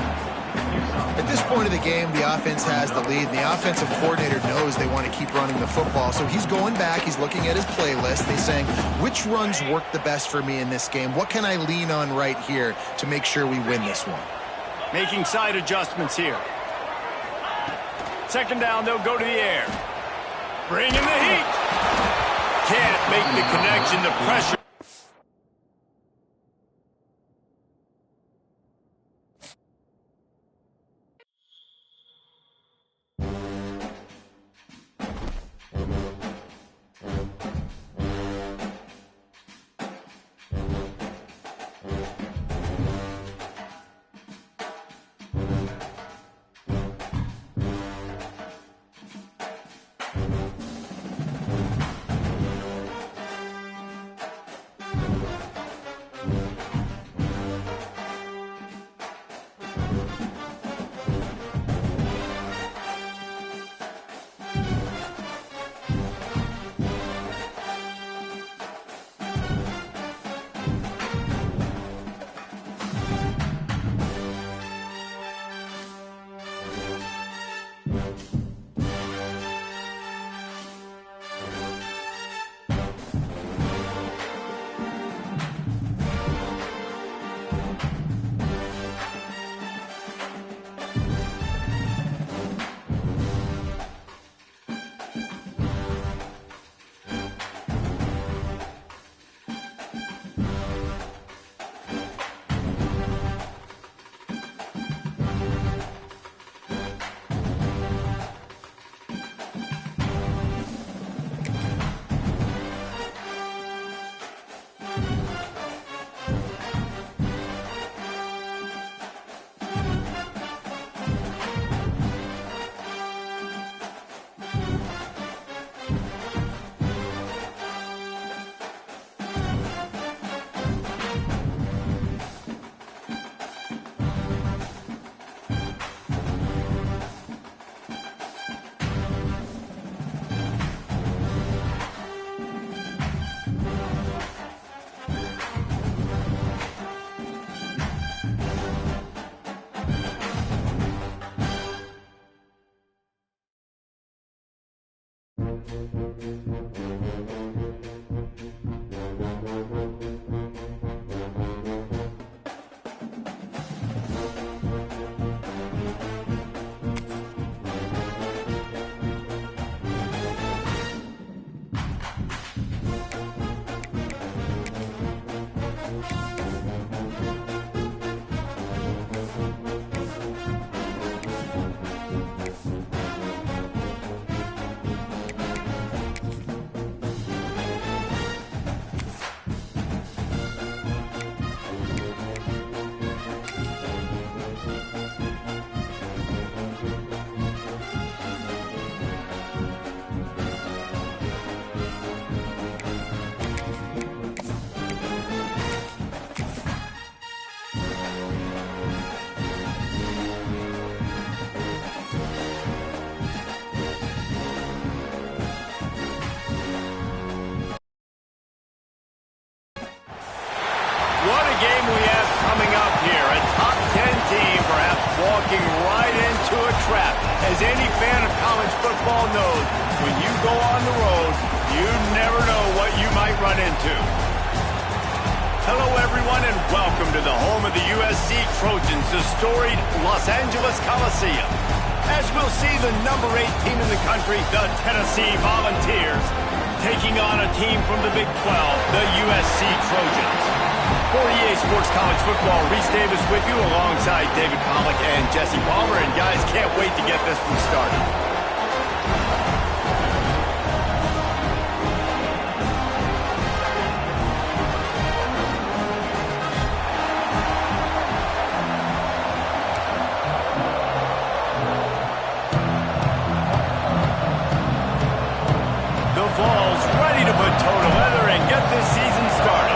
At this point of the game, the offense has the lead, and the offensive coordinator knows they want to keep running the football. So he's going back, he's looking at his playlist, and he's saying, which runs work the best for me in this game? What can I lean on right here to make sure we win this one? Making side adjustments here. 2nd down, they'll go to the air. Bring in the heat. Can't make the connection, the pressure. As any fan of college football knows, when you go on the road, you never know what you might run into. Hello, everyone, and welcome to the home of the USC Trojans, the storied Los Angeles Coliseum. As we'll see the number 8 team in the country, the Tennessee Volunteers, taking on a team from the Big 12, the USC Trojans. For EA Sports College Football, Reese Davis with you alongside David Pollack and Jesse Palmer. And guys, can't wait to get this one started. Vols ready to put toe to leather and get this season started.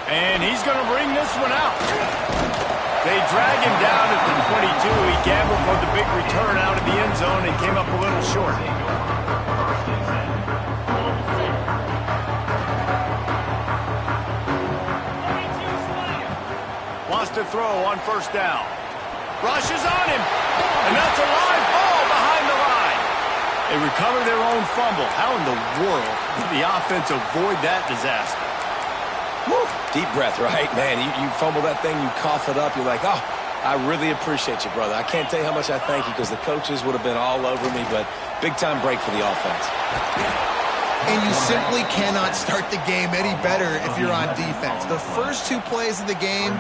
And he's going to bring this one out. They drag him down at the 22. He gambled for the big return out of the end zone and came up a little short. Wants to throw on first down. Rushes on him, and that's a live ball behind the line. They recover their own fumble. How in the world did the offense avoid that disaster? Woo. Deep breath, right? Man, you fumble that thing, you cough it up, you're like, oh, I really appreciate you, brother. I can't tell you how much I thank you because the coaches would have been all over me, but big-time break for the offense. And you simply cannot start the game any better if you're on defense. The first 2 plays of the game,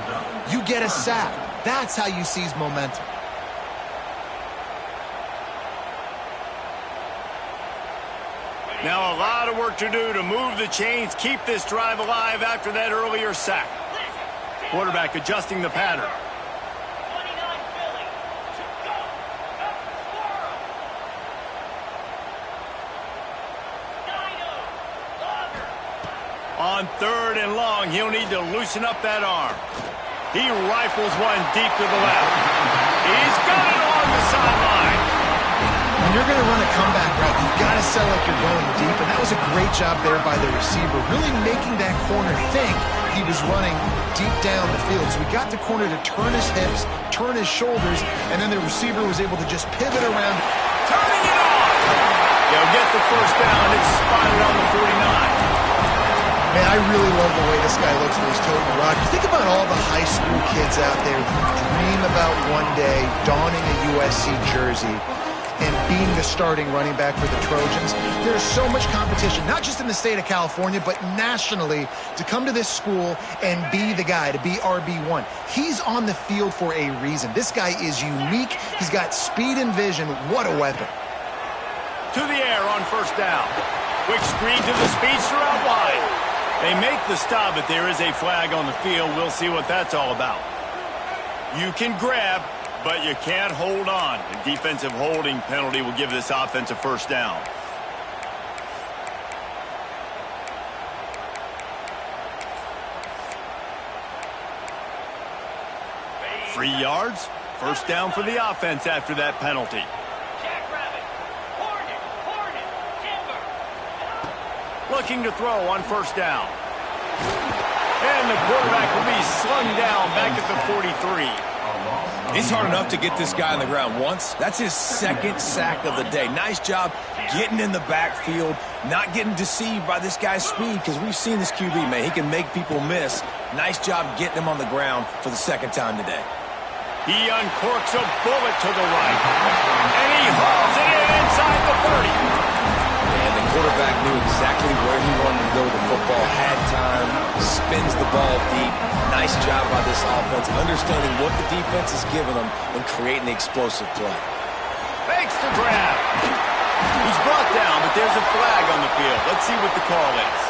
you get a sack. That's how you seize momentum. Now a lot of work to do to move the chains, keep this drive alive after that earlier sack. Quarterback adjusting the pattern. On 3rd and long, he'll need to loosen up that arm. He rifles one deep to the left. He's got it along the sideline. When you're going to run a comeback route, you've got to sell like you're going deep, and that was a great job there by the receiver, really making that corner think he was running deep down the field. So we got the corner to turn his hips, turn his shoulders, and then the receiver was able to just pivot around. Turning it on! They'll get the first down. It's spotted on the 49. Man, I really love the way this guy looks when he's toting the rock. You think about all the high school kids out there who dream about one day donning a USC jersey and being the starting running back for the Trojans. There's so much competition, not just in the state of California, but nationally, to come to this school and be the guy, to be RB1. He's on the field for a reason. This guy is unique. He's got speed and vision. What a weapon. To the air on first down. Quick screen to the speedster out wide. They make the stop, but there is a flag on the field. We'll see what that's all about. You can grab, but you can't hold on. A defensive holding penalty will give this offense a first down. Free yards. First down for the offense after that penalty. Looking to throw on first down. And the quarterback will be slung down back at the 43. It's hard enough to get this guy on the ground once. That's his 2nd sack of the day. Nice job getting in the backfield, not getting deceived by this guy's speed, because we've seen this QB, man. He can make people miss. Nice job getting him on the ground for the 2nd time today. He uncorks a bullet to the right. And he hauls it in inside the 30. And the quarterback knew exactly where he wanted to go with the football, had time, spins the ball deep. Nice job by this offense, understanding what the defense is giving them and creating the explosive play. Fakes the grab. He's brought down, but there's a flag on the field. Let's see what the call is.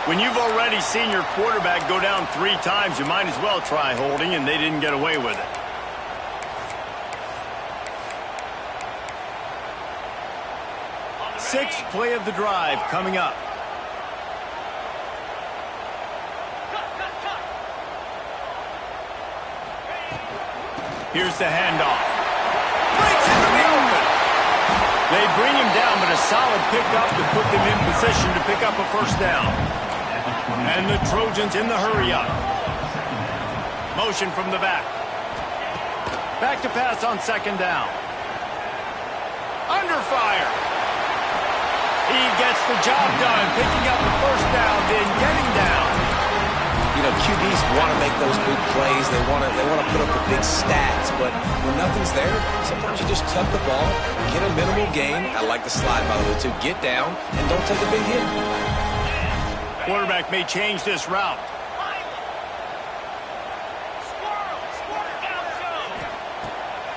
When you've already seen your quarterback go down 3 times, you might as well try holding, and they didn't get away with it. Sixth play of the drive coming up. Here's the handoff. Breaks into the open. They bring him down, but a solid pickup to put them in position to pick up a first down. And the Trojans in the hurry up. Motion from the back. Back to pass on second down. Under fire. He gets the job done, picking up the first down, then getting down. You know, QBs want to make those big plays. They want to put up the big stats. But when nothing's there, sometimes you just tuck the ball, get a minimal gain. I like the slide, by the way, too. Get down and don't take a big hit. Quarterback may change this route.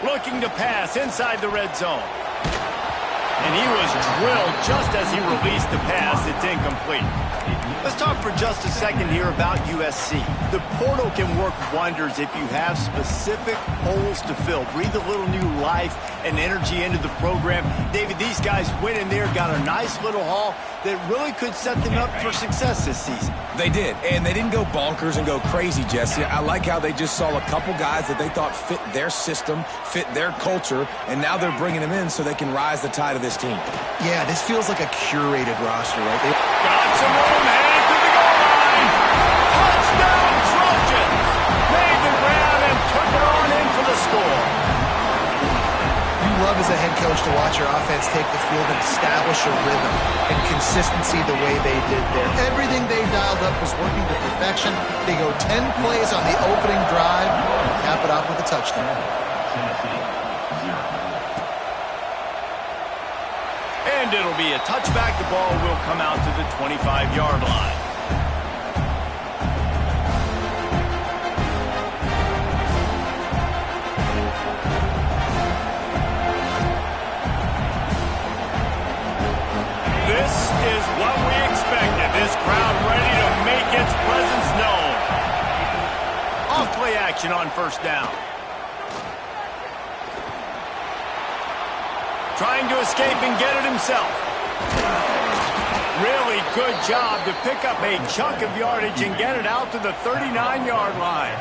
Looking to pass inside the red zone. And he was drilled just as he released the pass. It's incomplete. Let's talk for just a second here about USC. The portal can work wonders if you have specific holes to fill. Breathe a little new life and energy into the program. David, these guys went in there, got a nice little haul that really could set them up for success this season. They did, and they didn't go bonkers and go crazy, Jesse. I like how they just saw a couple guys that they thought fit their system, fit their culture, and now they're bringing them in so they can rise the tide of this team. Yeah, this feels like a curated roster, right? Got some room, headed to the goal line. Touchdown, Trojans. Made the grab and took it on in for the score. You love as a head coach to watch your offense take the field and establish a rhythm and consistency the way they did there. Everything they dialed up was working to perfection. They go 10 plays on the opening drive and cap it off with a touchdown. And it'll be a touchback. The ball will come out to the 25-yard line. This is what we expected. This crowd ready to make its presence known. Off-play action on first down. Trying to escape and get it himself. Really good job to pick up a chunk of yardage and get it out to the 39-yard line.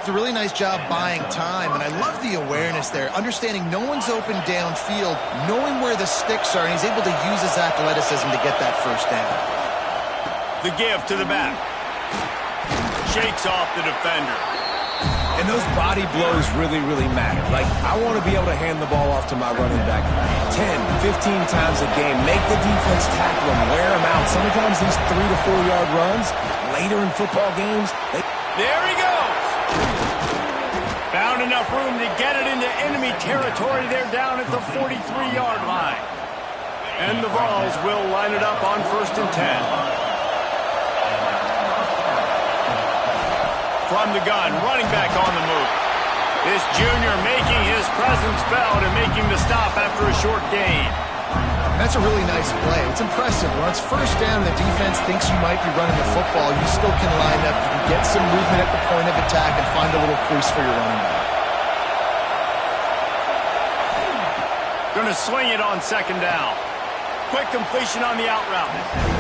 It's a really nice job buying time, and I love the awareness there, understanding no one's open downfield, knowing where the sticks are, and he's able to use his athleticism to get that first down. The give to the back. Shakes off the defender. And those body blows really, really matter. Like, I want to be able to hand the ball off to my running back 10, 15 times a game. Make the defense tackle him, wear him out. Sometimes these 3 to 4 yard runs, later in football games, There he goes. Found enough room to get it into enemy territory. They're down at the 43-yard line. And the Vols will line it up on 1st and 10. From the gun, running back on the move. This junior making his presence felt and making the stop after a short gain. That's a really nice play. It's impressive. When it's first down and the defense thinks you might be running the football, you still can line up, you can get some movement at the point of attack and find a little crease for your running back. Going to swing it on second down. Quick completion on the out route.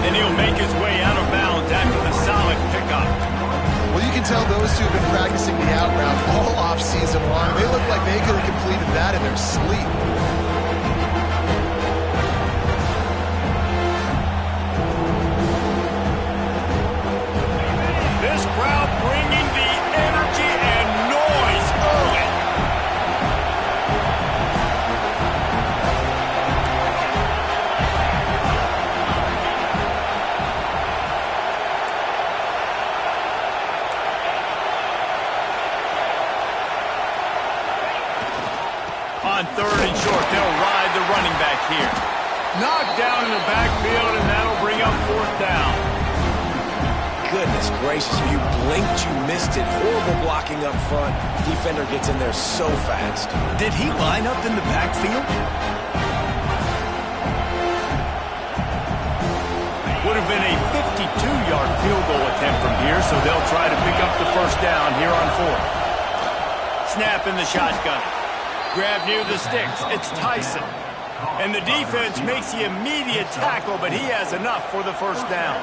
Then he'll make his way out of bounds after the solid pickup. Well, you can tell those two have been practicing the out route all off-season long. They look like they could have completed that in their sleep. This crowd bringing the energy and noise early. On 3rd and short, they'll ride the running back here. Knocked down in the backfield, and that'll bring up 4th down. goodness gracious. If you blinked, you missed it. Horrible blocking up front. Defender gets in there so fast. Did he line up in the backfield? Would have been a 52-yard field goal attempt from here, so they'll try to pick up the first down here on fourth. Snap in the shotgun. Grab near the sticks. It's Tyson. And the defense makes the immediate tackle, but he has enough for the first down.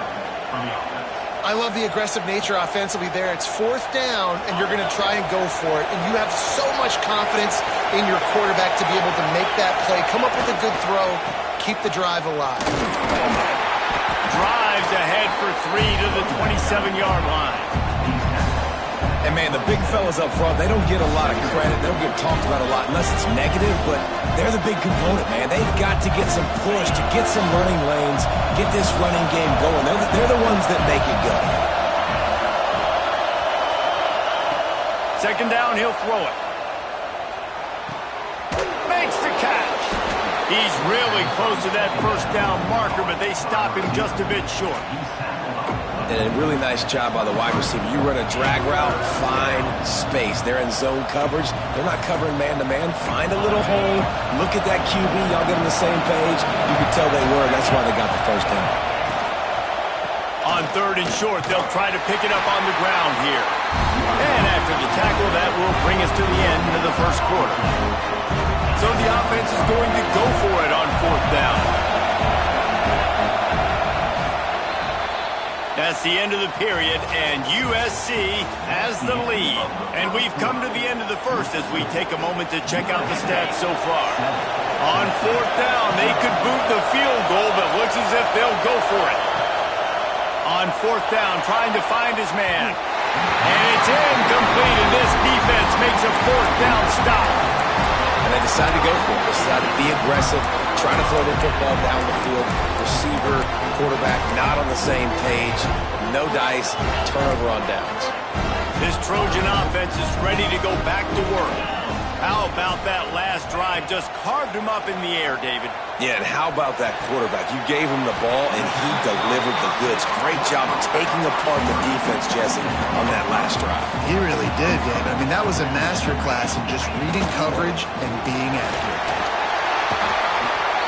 I love the aggressive nature offensively there. It's fourth down, and you're going to try and go for it. And you have so much confidence in your quarterback to be able to make that play, come up with a good throw, keep the drive alive. Drives ahead for 3 to the 27-yard line. And, man, the big fellas up front, they don't get a lot of credit. They don't get talked about a lot unless it's negative, but they're the big component, man. They've got to get some push, to get some running lanes, get this running game going. They're the ones that make it go. Second down, he'll throw it. Makes the catch. He's really close to that first down marker, but they stop him just a bit short. And a really nice job by the wide receiver. You run a drag route, find space. They're in zone coverage. They're not covering man-to-man. Find a little hole. Look at that QB. Y'all get on the same page. You can tell they were. That's why they got the first down. On third and short, they'll try to pick it up on the ground here. And after the tackle, that will bring us to the end of the first quarter. So the offense is going to go for it on fourth down. That's the end of the period, and USC has the lead. And we've come to the end of the first as we take a moment to check out the stats so far. On fourth down, they could boot the field goal, but looks as if they'll go for it. On fourth down, trying to find his man. And it's incomplete, and this defense makes a fourth down stop. And they decide to go for it. They decide to be aggressive, try to throw the football down the field. Receiver, quarterback, not on the same page. No dice, turnover on downs. This Trojan offense is ready to go back to work. How about that last drive? Just carved him up in the air, David. Yeah, and how about that quarterback? You gave him the ball, and he delivered the goods. Great job taking apart the defense, Jesse, on that last drive. He really did, David. I mean, that was a masterclass in just reading coverage and being accurate.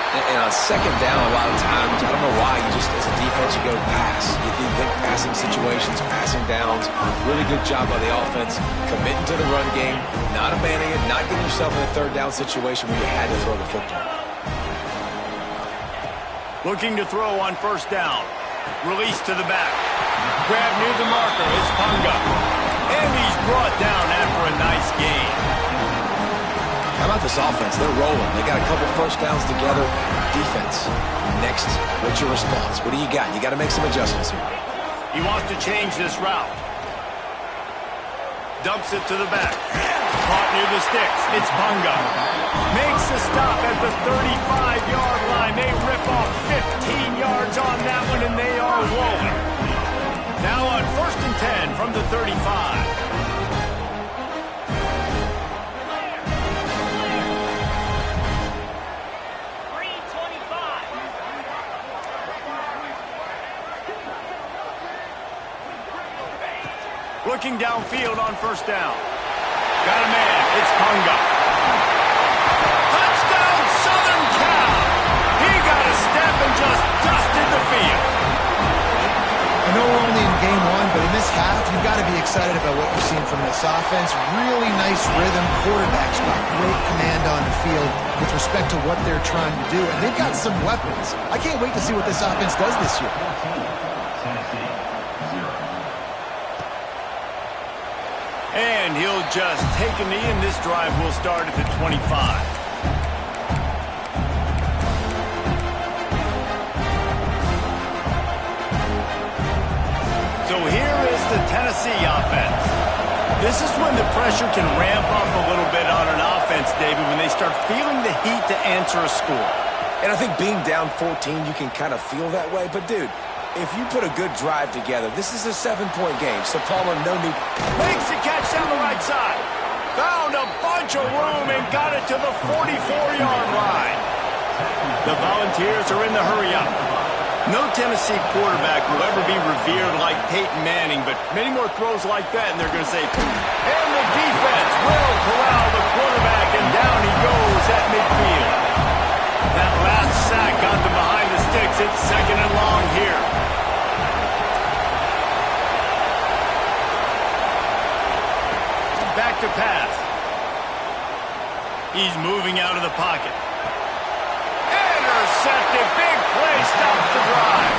And on second down, a lot of times, I don't know why, you just, as a defense, you go pass. You do big passing situations, passing downs. Really good job by the offense, committing to the run game, not abandoning it, not getting yourself in a third down situation where you had to throw the football. Looking to throw on first down. Release to the back. Grab near the marker. It's Punga. And he's brought down after a nice gain. How about this offense? They're rolling. They got a couple first downs together. Defense. Next, what's your response? What do you got? You got to make some adjustments here. He wants to change this route. Dumps it to the back. Caught near the sticks. It's Punga. Makes the stop at the 35-yard line. They rip off 15 yards on that one, and they are rolling. Now on first and 10 from the 35. Looking downfield on first down. Got a man. It's Punga. Touchdown, Southern Cal. He got a step and just dusted the field. I know we're only in game one, but in this half, you've got to be excited about what you've seen from this offense. Really nice rhythm. Quarterback's got great command on the field with respect to what they're trying to do. And they've got some weapons. I can't wait to see what this offense does this year. And he'll just take a knee, and this drive will start at the 25. So here is the Tennessee offense. This is when the pressure can ramp up a little bit on an offense, David, when they start feeling the heat to answer a score. And I think being down 14, you can kind of feel that way. But, dude, if you put a good drive together, this is a 7-point game. So Palmer, no need. Makes the catch down the right side. Found a bunch of room and got it to the 44-yard line. The Volunteers are in the hurry-up. No Tennessee quarterback will ever be revered like Peyton Manning, but many more throws like that, and they're going to say, and the defense will corral the quarterback, and down he goes at midfield. That last sack got them behind the sticks. It's 2nd and long here. Back to pass. He's moving out of the pocket. Intercepted. Big play. Stops the drive.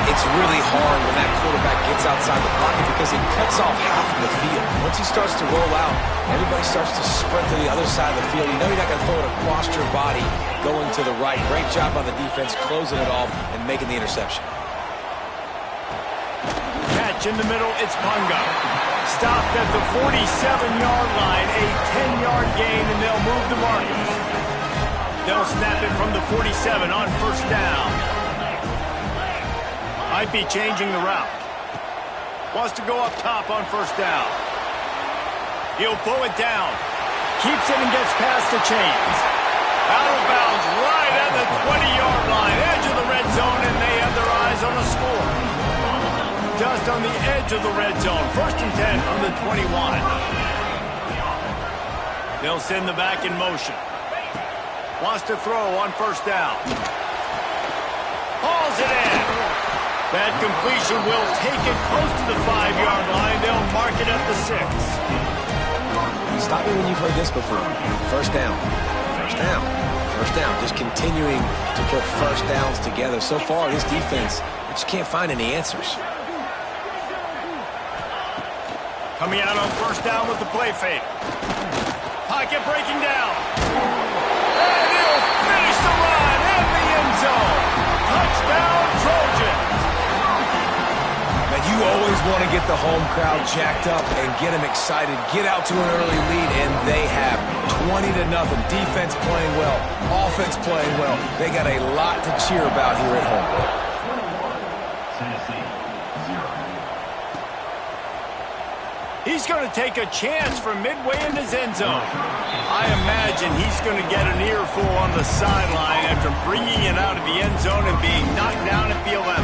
It's really hard when that quarterback gets outside the pocket because he cuts off half of the field. Once he starts to roll out, everybody starts to sprint to the other side of the field. You know you're not going to throw it across your body going to the right. Great job on the defense closing it off and making the interception. Catch in the middle. It's Punga. Stopped at the 47-yard line. A 10-yard gain, and they'll move the markers. They'll snap it from the 47 on 1st down. Might be changing the route. Wants to go up top on 1st down. He'll pull it down. Keeps it and gets past the chains. Out of bounds right at the 20-yard line. Edge of the red zone, and they have their eyes on the score. Just on the edge of the red zone. 1st and 10 from the 21. They'll send the back in motion. Wants to throw on 1st down. Hauls it in. That completion will take it close to the 5-yard line. They'll mark it at the 6. Stop me when you've heard this before. 1st down. 1st down. 1st down. Just continuing to put 1st downs together. So far, this defense just can't find any answers. Coming out on 1st down with the play fake. Pocket breaking down. And he'll finish the run in the end zone. Touchdown, Trojans. Man, you always want to get the home crowd jacked up and get them excited. Get out to an early lead, and they have 20-0. Defense playing well. Offense playing well. They got a lot to cheer about here at home. Tennessee, 0. He's going to take a chance from midway in his end zone. I imagine he's going to get an earful on the sideline after bringing it out of the end zone and being knocked down at the 11.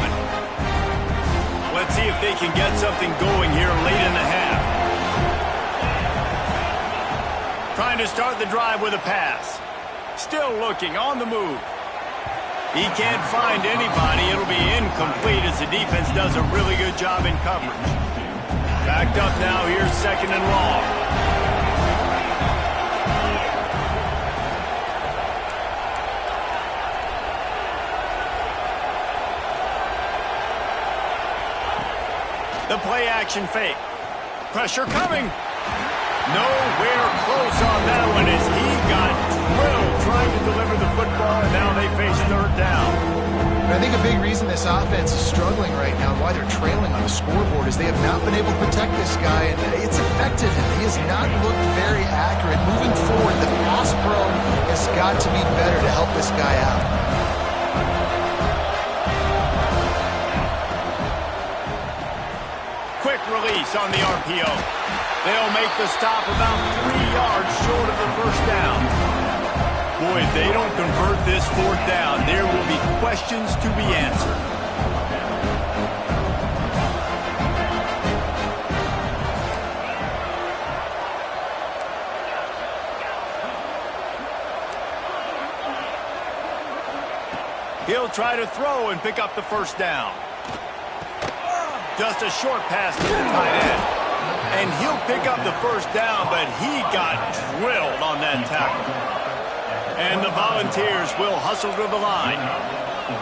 Let's see if they can get something going here late in the half. Trying to start the drive with a pass. Still looking, on the move. He can't find anybody. It'll be incomplete as the defense does a really good job in coverage. Backed up now. Here's 2nd and long. The play action fake. Pressure coming. Nowhere close on that one as he got drilled trying to deliver the football, and now they face 3rd down. I think a big reason this offense is struggling right now and why they're trailing on the scoreboard is they have not been able to protect this guy, and it's affected him. He has not looked very accurate. Moving forward, the pass pro has got to be better to help this guy out. Quick release on the RPO. They'll make the stop about 3 yards short of the 1st down. Boy, if they don't convert this 4th down, there will be questions to be answered. He'll try to throw and pick up the 1st down. Just a short pass to the tight end. And he'll pick up the 1st down, but he got drilled on that tackle. And the Volunteers will hustle to the line.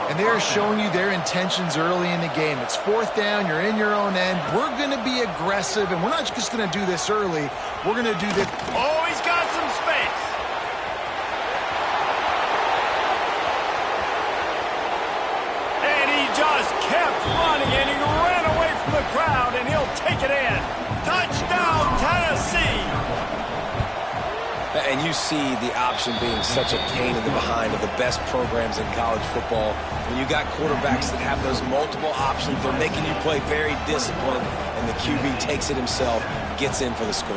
And they're showing you their intentions early in the game. It's 4th down, you're in your own end. We're going to be aggressive, and we're not just going to do this early. We're going to do this. Oh, he's got some space. And he just kept running, and he ran away from the crowd, and he'll take it in. Touchdown, Tennessee. And you see the option being such a pain in the behind of the best programs in college football. When you got quarterbacks that have those multiple options, they're making you play very disciplined, and the QB takes it himself, gets in for the score.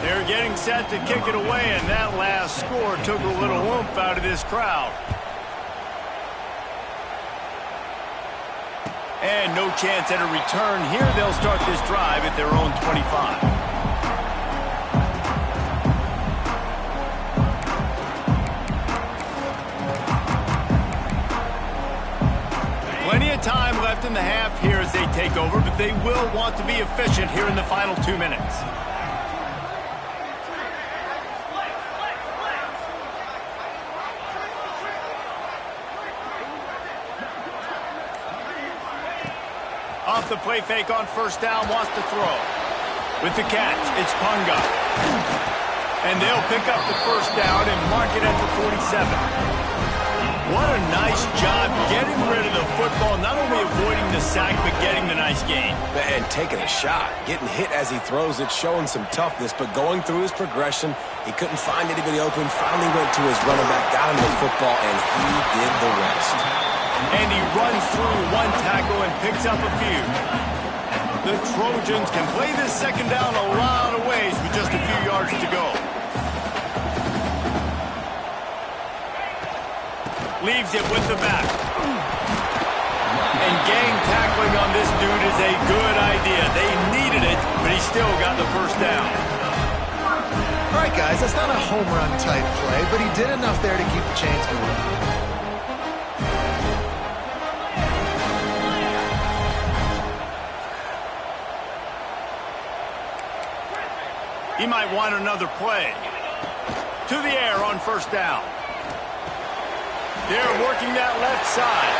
They're getting set to kick it away, and that last score took a little oomph out of this crowd. And no chance at a return here. They'll start this drive at their own 25. Plenty of time left in the half here as they take over, but they will want to be efficient here in the final 2 minutes. Off the play fake on first down, wants to throw. With the catch, it's Punga. And they'll pick up the first down and mark it at the 47. What a nice job getting rid of the football, not only avoiding the sack, but getting the nice gain. And taking a shot, getting hit as he throws it, showing some toughness, but going through his progression, he couldn't find anybody open, finally went to his running back, got him the football, and he did the rest. And he runs through one tackle and picks up a few. The Trojans can play this second down a lot of ways with just a few yards to go. Leaves it with the back. And gang tackling on this dude is a good idea. They needed it, but he still got the first down. All right, guys, that's not a home run type play, but he did enough there to keep the chains moving. He might want another play. To the air on first down. They're working that left side.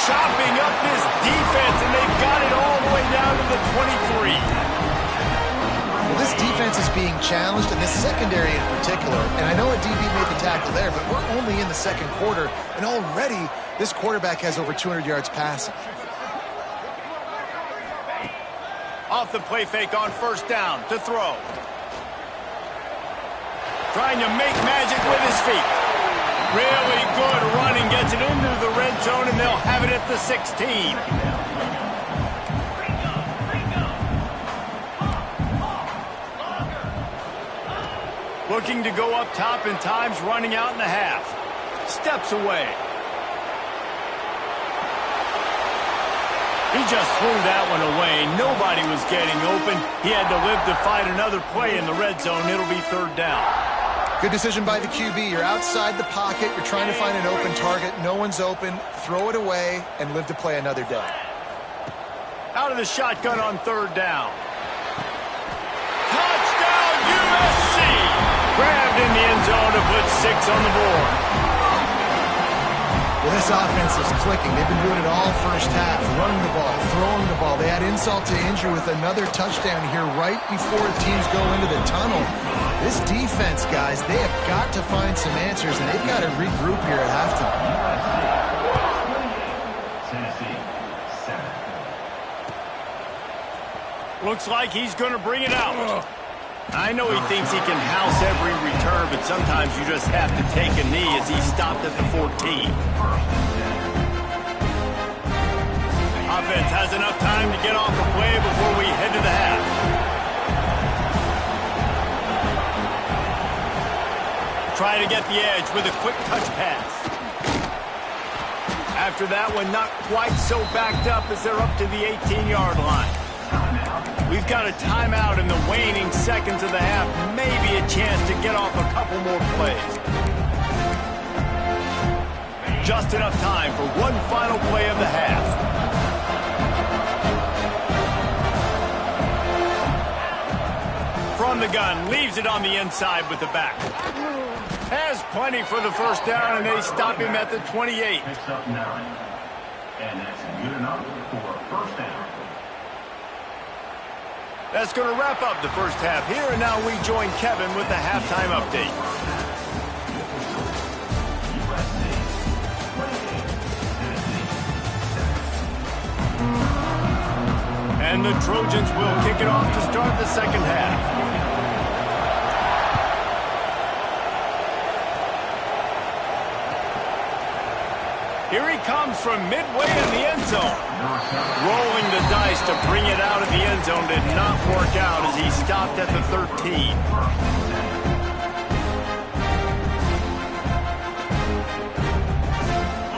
Chopping up this defense, and they've got it all the way down to the 23. Well, this defense is being challenged, and this secondary in particular. And I know a DB made the tackle there, but we're only in the second quarter, and already this quarterback has over 200 yards passing. Off the play fake on first down to throw. Trying to make magic with his feet. Really good running, gets it into the red zone, and they'll have it at the 16. Looking to go up top, and time's running out in the half. Steps away. He just threw that one away. Nobody was getting open. He had to live to fight another play in the red zone. It'll be third down. Good decision by the QB. You're outside the pocket. You're trying to find an open target. No one's open. Throw it away and live to play another day. Out of the shotgun on third down. Touchdown, USC! Grabbed in the end zone to put 6 on the board. Well, this offense is clicking. They've been doing it all first half, running the ball, throwing the ball. They add insult to injury with another touchdown here right before teams go into the tunnel. This defense, guys, they have got to find some answers, and they've got to regroup here at halftime. Tennessee, 7. Looks like he's going to bring it out. I know he thinks he can house every return, but sometimes you just have to take a knee as he stopped at the 14. Offense has enough time to get off the play before we head to the half. Try to get the edge with a quick touch pass. After that one, not quite so backed up as they're up to the 18-yard line. We've got a timeout in the waning seconds of the half. Maybe a chance to get off a couple more plays. Just enough time for one final play of the half. From the gun, leaves it on the inside with the back. Has plenty for the first down, and they stop him at the 28. Picks up 9. And that's good enough for a first down. That's going to wrap up the first half here, and now we join Kevin with the halftime update. USC, 28, Tennessee, 7. And the Trojans will kick it off to start the second half. Here he comes from midway in the end zone. Rolling the dice to bring it out of the end zone did not work out as he stopped at the 13.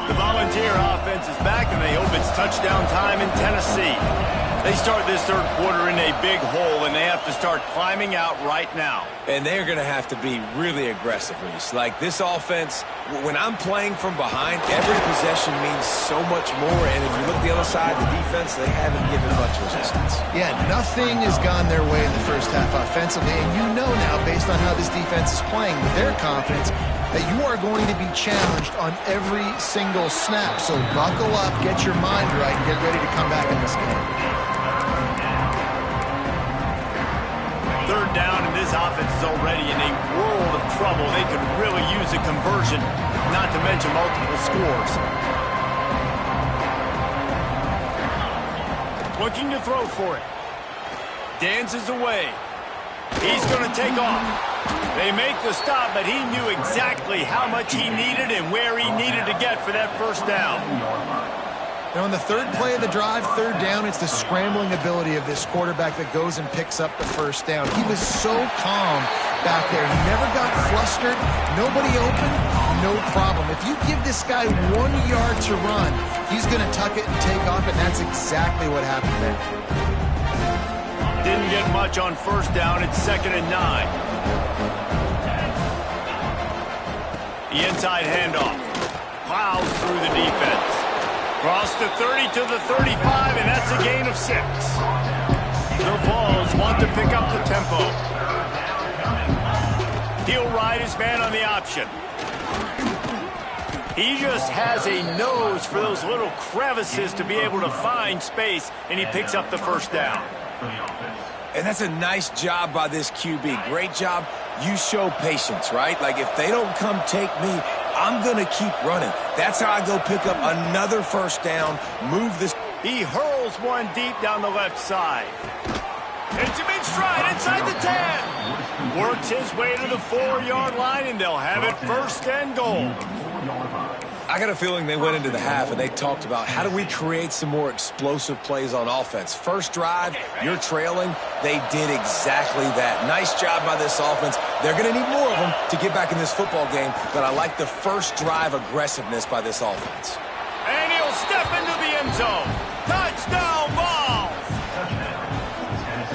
The Volunteer offense is back, and they hope it's touchdown time in Tennessee. They start this third quarter in a big hole, and they have to start climbing out right now. And they're going to have to be really aggressive, Reese. Like this offense, when I'm playing from behind, every possession means so much more. And if you look the other side, the defense, they haven't given much resistance. Yeah, nothing has gone their way in the first half offensively. And you know now, based on how this defense is playing, with their confidence, that you are going to be challenged on every single snap. So buckle up, get your mind right, and get ready to come back in this game. Third down, and this offense is already in a world of trouble. They could really use a conversion, not to mention multiple scores. Looking to throw for it. Dances away. He's going to take off. They make the stop, but he knew exactly how much he needed and where he needed to get for that first down. Now, on the third play of the drive, third down, it's the scrambling ability of this quarterback that goes and picks up the first down. He was so calm back there. He never got flustered. Nobody open, no problem. If you give this guy 1 yard to run, he's going to tuck it and take off, and that's exactly what happened there. Didn't get much on first down. It's 2nd and 9. The inside handoff. Plows through the defense. Cross the 30 to the 35, and that's a gain of 6. The Vols want to pick up the tempo. He'll ride his man on the option. He just has a nose for those little crevices to be able to find space, and he picks up the first down. And that's a nice job by this QB. Great job. You show patience, right? Like, if they don't come take me, I'm going to keep running. That's how I go pick up another first down, move this. He hurls one deep down the left side. Hits him in stride inside the 10. Works his way to the 4-yard line, and they'll have it 1st and goal. I got a feeling they went into the half and they talked about how do we create some more explosive plays on offense. First drive, you're trailing. They did exactly that. Nice job by this offense. They're going to need more of them to get back in this football game, but I like the first drive aggressiveness by this offense. And he'll step into the end zone. Touchdown, Vols!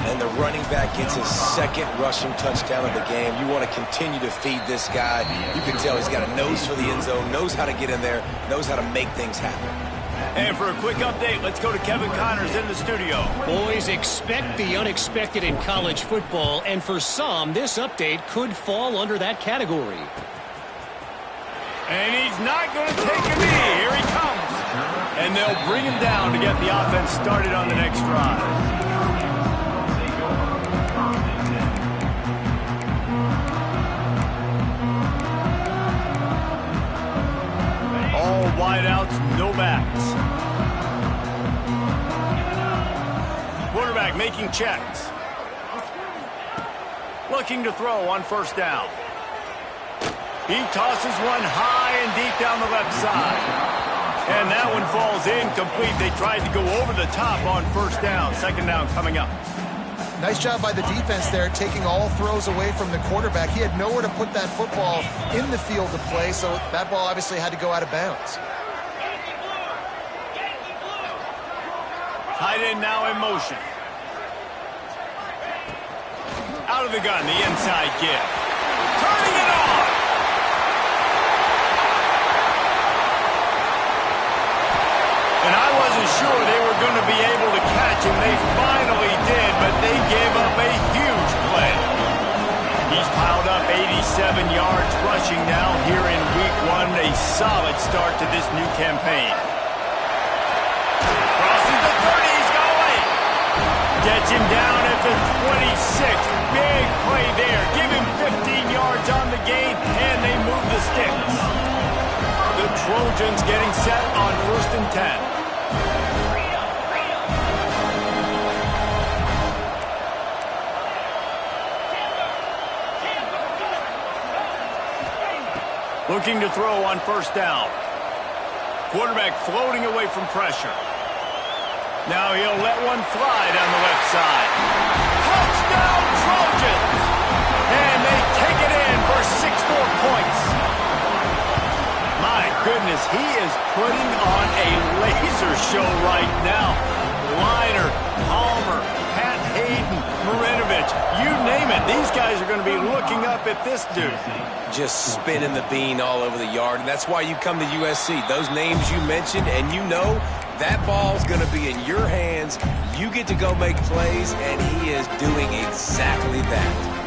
And the running back gets his 2nd rushing touchdown of the game. You want to continue to feed this guy. You can tell he's got a nose for the end zone, knows how to get in there, knows how to make things happen. And for a quick update, let's go to Kevin Connors in the studio. Boys, expect the unexpected in college football, and for some, this update could fall under that category. And he's not going to take a knee. Here he comes. And they'll bring him down to get the offense started on the next drive. All wideouts, no backs. Quarterback making checks. Looking to throw on first down. He tosses one high and deep down the left side. And that one falls incomplete. They tried to go over the top on first down. 2nd down coming up. Nice job by the defense there, taking all throws away from the quarterback. He had nowhere to put that football in the field to play, so that ball obviously had to go out of bounds. Tight end now in motion. Out of the gun, the inside give. Turning it on! And I wasn't sure they were going to be able to catch him. They finally did, but they gave up a huge play. He's piled up 87 yards rushing now here in week 1. A solid start to this new campaign. Crosses the 30. He's got away. Gets him down at the 26. Big play there. Give him 15 yards on the gain, and they move the sticks. The Trojans getting set on 1st and 10. Looking to throw on first down. Quarterback floating away from pressure. Now he'll let one fly down the left side. Touchdown Trojans! And they take it in for 6 more points. My goodness, because he is putting on a laser show right now. Liner, Palmer, Pat Hayden, Marinovich, you name it. These guys are going to be looking up at this dude. Just spinning the bean all over the yard, and that's why you come to USC. Those names you mentioned, and you know that ball's going to be in your hands. You get to go make plays, and he is doing exactly that.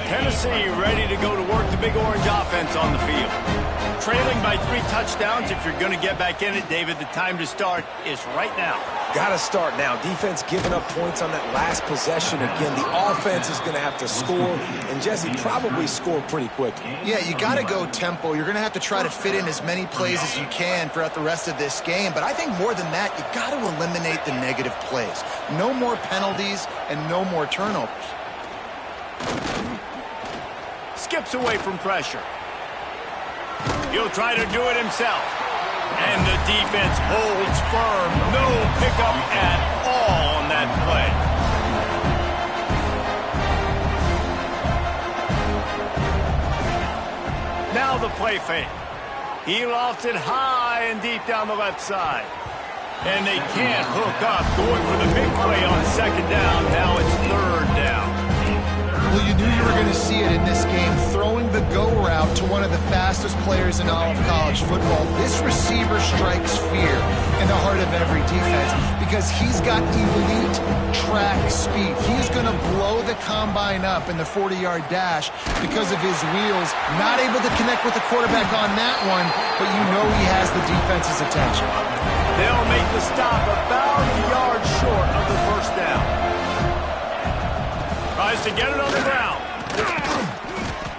Tennessee ready to go to work the Big Orange offense on the field. Trailing by 3 touchdowns. If you're going to get back in it, David, the time to start is right now. Got to start now. Defense giving up points on that last possession. Again, the offense is going to have to score, and Jesse probably score pretty quickly. Yeah, you got to go tempo. You're going to have to try to fit in as many plays as you can throughout the rest of this game. But I think more than that, you got to eliminate the negative plays. No more penalties and no more turnovers. Skips away from pressure. He'll try to do it himself. And the defense holds firm. No pickup at all on that play. Now the play fake. He lofts it high and deep down the left side. And they can't hook up. Going for the big play on 2nd down. Now it's 3rd down. Well, you knew you were going to see it in this game, throwing the go route to one of the fastest players in all of college football. This receiver strikes fear in the heart of every defense because he's got elite track speed. He's going to blow the combine up in the 40-yard dash because of his wheels. Not able to connect with the quarterback on that one, but you know he has the defense's attention. They'll make the stop about a yard short of the 1st down. Tries to get it on the ground.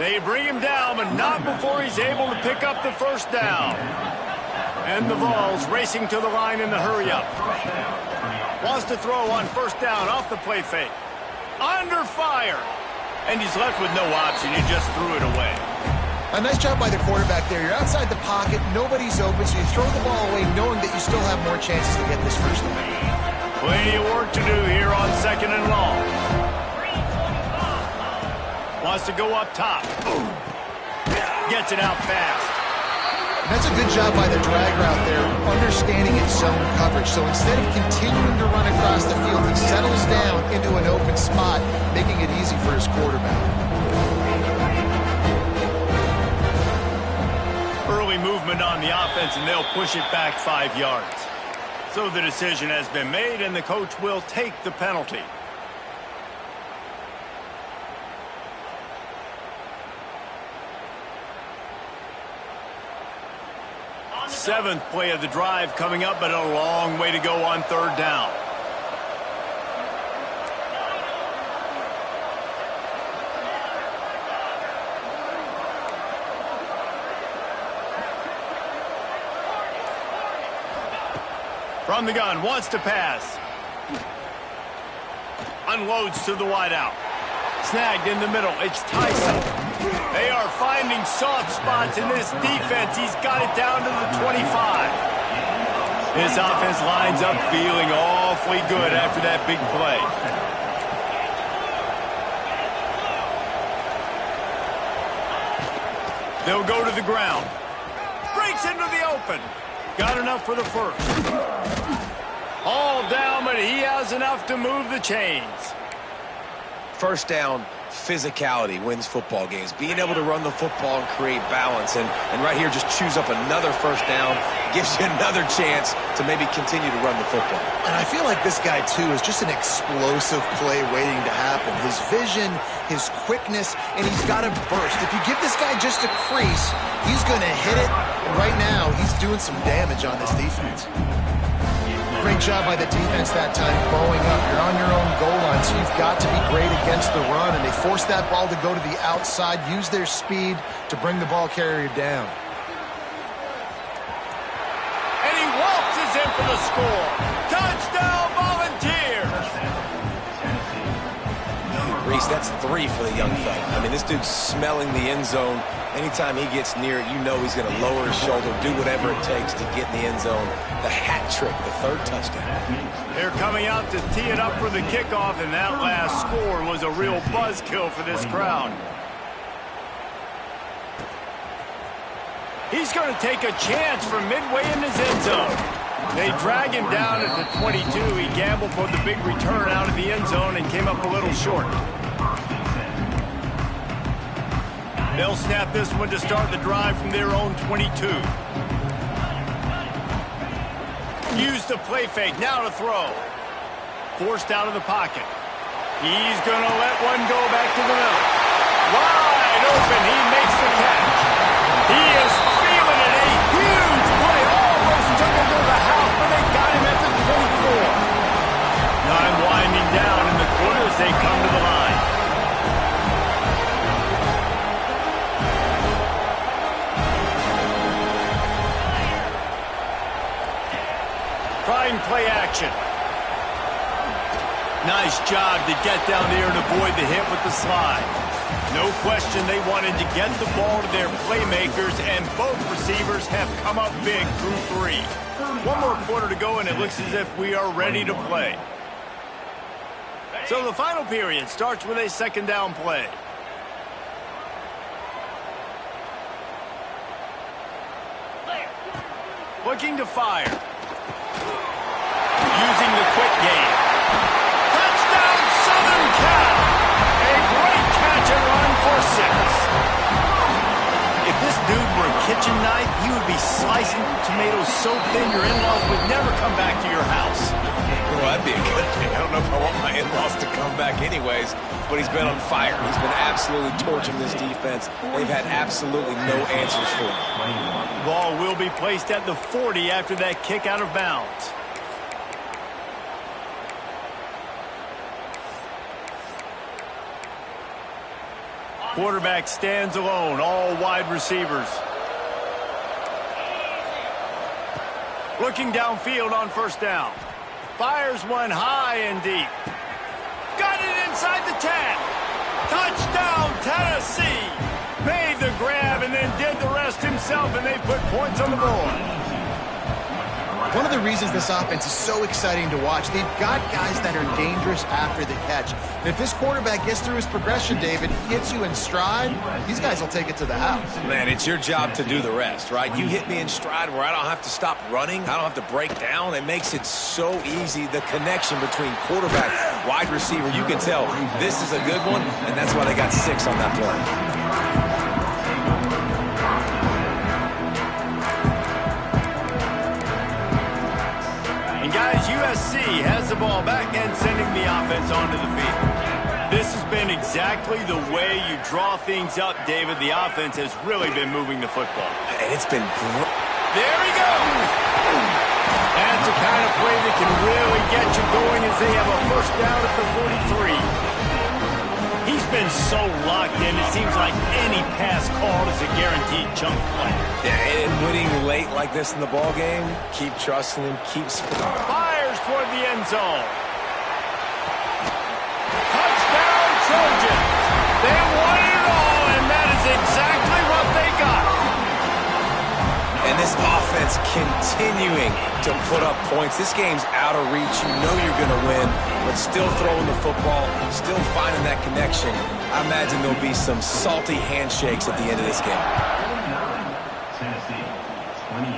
They bring him down, but not before he's able to pick up the 1st down. And the Vols racing to the line in the hurry-up. Wants to throw on 1st down off the play fake. Under fire. And he's left with no option. He just threw it away. A nice job by the quarterback there. You're outside the pocket. Nobody's open, so you throw the ball away knowing that you still have more chances to get this 1st down. Plenty of work to do here on 2nd and long. Wants to go up top. Gets it out fast. And that's a good job by the drag route there, understanding its zone coverage. So instead of continuing to run across the field, he settles down into an open spot, making it easy for his quarterback. Early movement on the offense, and they'll push it back 5 yards. So the decision has been made, and the coach will take the penalty. 7th play of the drive coming up, but a long way to go on 3rd down. From the gun, wants to pass. Unloads to the wideout. Snagged in the middle. It's Tyson. They are finding soft spots in this defense. He's got it down to the 25. This offense lines up feeling awfully good after that big play. They'll go to the ground. Breaks into the open. Got enough for the 1st. All down, but he has enough to move the chains. 1st down, physicality wins football games. Being able to run the football and create balance. And right here, just choose up another 1st down. Gives you another chance to maybe continue to run the football. And I feel like this guy, too, is just an explosive play waiting to happen. His vision, his quickness, and he's got a burst. If you give this guy just a crease, he's going to hit it. And right now, he's doing some damage on this defense. Great job by the defense that time, bowing up. You're on your own goal line, so you've got to be great against the run. And they force that ball to go to the outside, use their speed to bring the ball carrier down. And he waltzes in for the score. Touchdown, Volunteers! Reese, that's 3 for the young fella. I mean, this dude's smelling the end zone. Anytime he gets near it, you know he's going to lower his shoulder, do whatever it takes to get in the end zone. The hat trick, the 3rd touchdown. They're coming out to tee it up for the kickoff, and that last score was a real buzzkill for this crowd. He's going to take a chance from midway in his end zone. They drag him down at the 22. He gambled for the big return out of the end zone and came up a little short. They'll snap this one to start the drive from their own 22. Use the play fake. Now to throw. Forced out of the pocket. He's going to let one go back to the middle. Wide open. He makes the catch. He is feeling it. A huge play. Almost took him to the house, but they got him at the 24. Time winding down in the quarter as they come to the line. Trying play action. Nice job to get down there and avoid the hit with the slide. No question they wanted to get the ball to their playmakers, and both receivers have come up big through 3. One more quarter to go, and it looks as if we are ready to play. So the final period starts with a second down play. Looking to fire. Using the quick game. Touchdown, Southern Cal! A great catch and run for 6. If this dude were a kitchen knife, he would be slicing tomatoes so thin your in-laws would never come back to your house. Well, that'd be a good thing. I don't know if I want my in-laws to come back anyways, but he's been on fire. He's been absolutely torching this defense. They've had absolutely no answers for him. Ball will be placed at the 40 after that kick out of bounds. Quarterback stands alone, all wide receivers. Looking downfield on first down. Fires one high and deep. Got it inside the 10. Touchdown, Tennessee. Made the grab and then did the rest himself, and they put points on the board. One of the reasons this offense is so exciting to watch, they've got guys that are dangerous after the catch. And if this quarterback gets through his progression, David, hits you in stride, these guys will take it to the house. Man, it's your job to do the rest, right? You hit me in stride where I don't have to stop running. I don't have to break down. It makes it so easy. The connection between quarterback, wide receiver, you can tell this is a good one, and that's why they got 6 on that play. Guys, USC has the ball back and sending the offense onto the field. This has been exactly the way you draw things up, David. The offense has really been moving the football. And it's been great. There he goes. That's the kind of play that can really get you going as they have a first down at the 43. He's been so locked in, it seems like any pass called is a guaranteed chunk play. Yeah, and winning late like this in the ball game, keep trusting him, keep fires toward the end zone. Touchdown, Trojans. They won it all, and that is exactly what they got. And this offense continuing to put up points. This game's out of reach. You know you're going to win, but still throwing the football, still finding that connection. I imagine there'll be some salty handshakes at the end of this game. Tennessee, 28.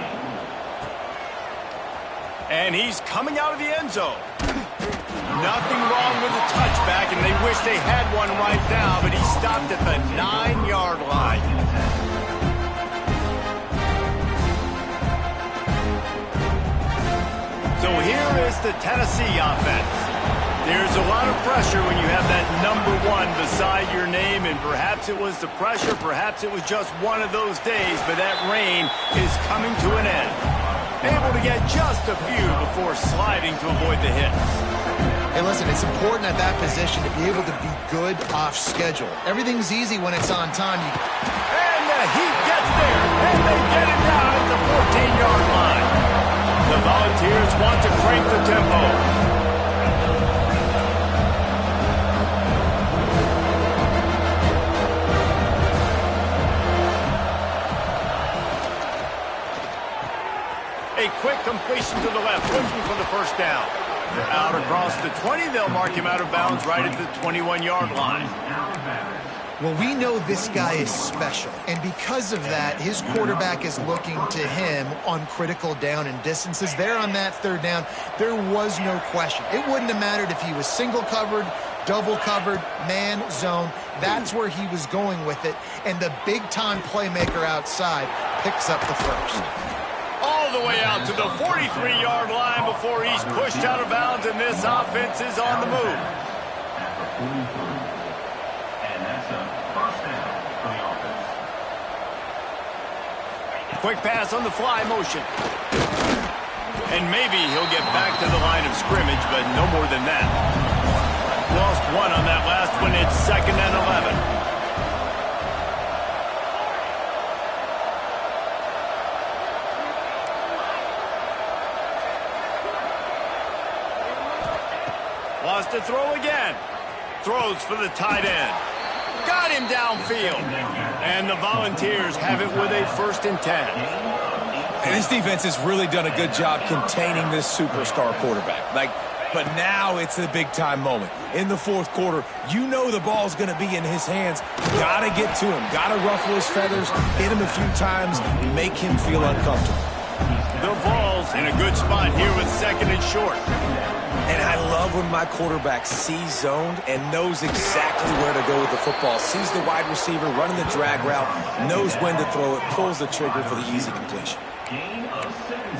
And he's coming out of the end zone. Nothing wrong with the touchback, and they wish they had one right now, but he stopped at the 9-yard line. So here is the Tennessee offense. There's a lot of pressure when you have that number 1 beside your name, and perhaps it was the pressure, perhaps it was just one of those days, but that rain is coming to an end. Able to get just a few before sliding to avoid the hits. Hey, listen, it's important at that position to be able to be good off schedule. Everything's easy when it's on time. And the Heat gets there, and they get it down at the 14-yard line. The Volunteers want to crank the tempo. A quick completion to the left, looking for the first down. Out across the 20, they'll mark him out of bounds right at the 21-yard line. Well, we know this guy is special, and because of that, his quarterback is looking to him on critical down and distances. There on that third down, there was no question. It wouldn't have mattered if he was single covered, double covered, man, zone. That's where he was going with it, and the big-time playmaker outside picks up the first. All the way out to the 43-yard line before he's pushed out of bounds, and this offense is on the move. Quick pass on the fly motion. And maybe he'll get back to the line of scrimmage, but no more than that. Lost one on that last one. It's 2nd and 11. Lost to throw again. Throws for the tight end. Got him downfield. And the Volunteers have it with a 1st and 10. And this defense has really done a good job containing this superstar quarterback. But now it's the big-time moment. In the 4th quarter, you know the ball's going to be in his hands. Got to get to him. Got to ruffle his feathers, hit him a few times, make him feel uncomfortable. The Vols in a good spot here with 2nd and short. And I love when my quarterback sees zoned and knows exactly where to go with the football. Sees the wide receiver running the drag route, knows when to throw it, pulls the trigger for the easy completion. Gain of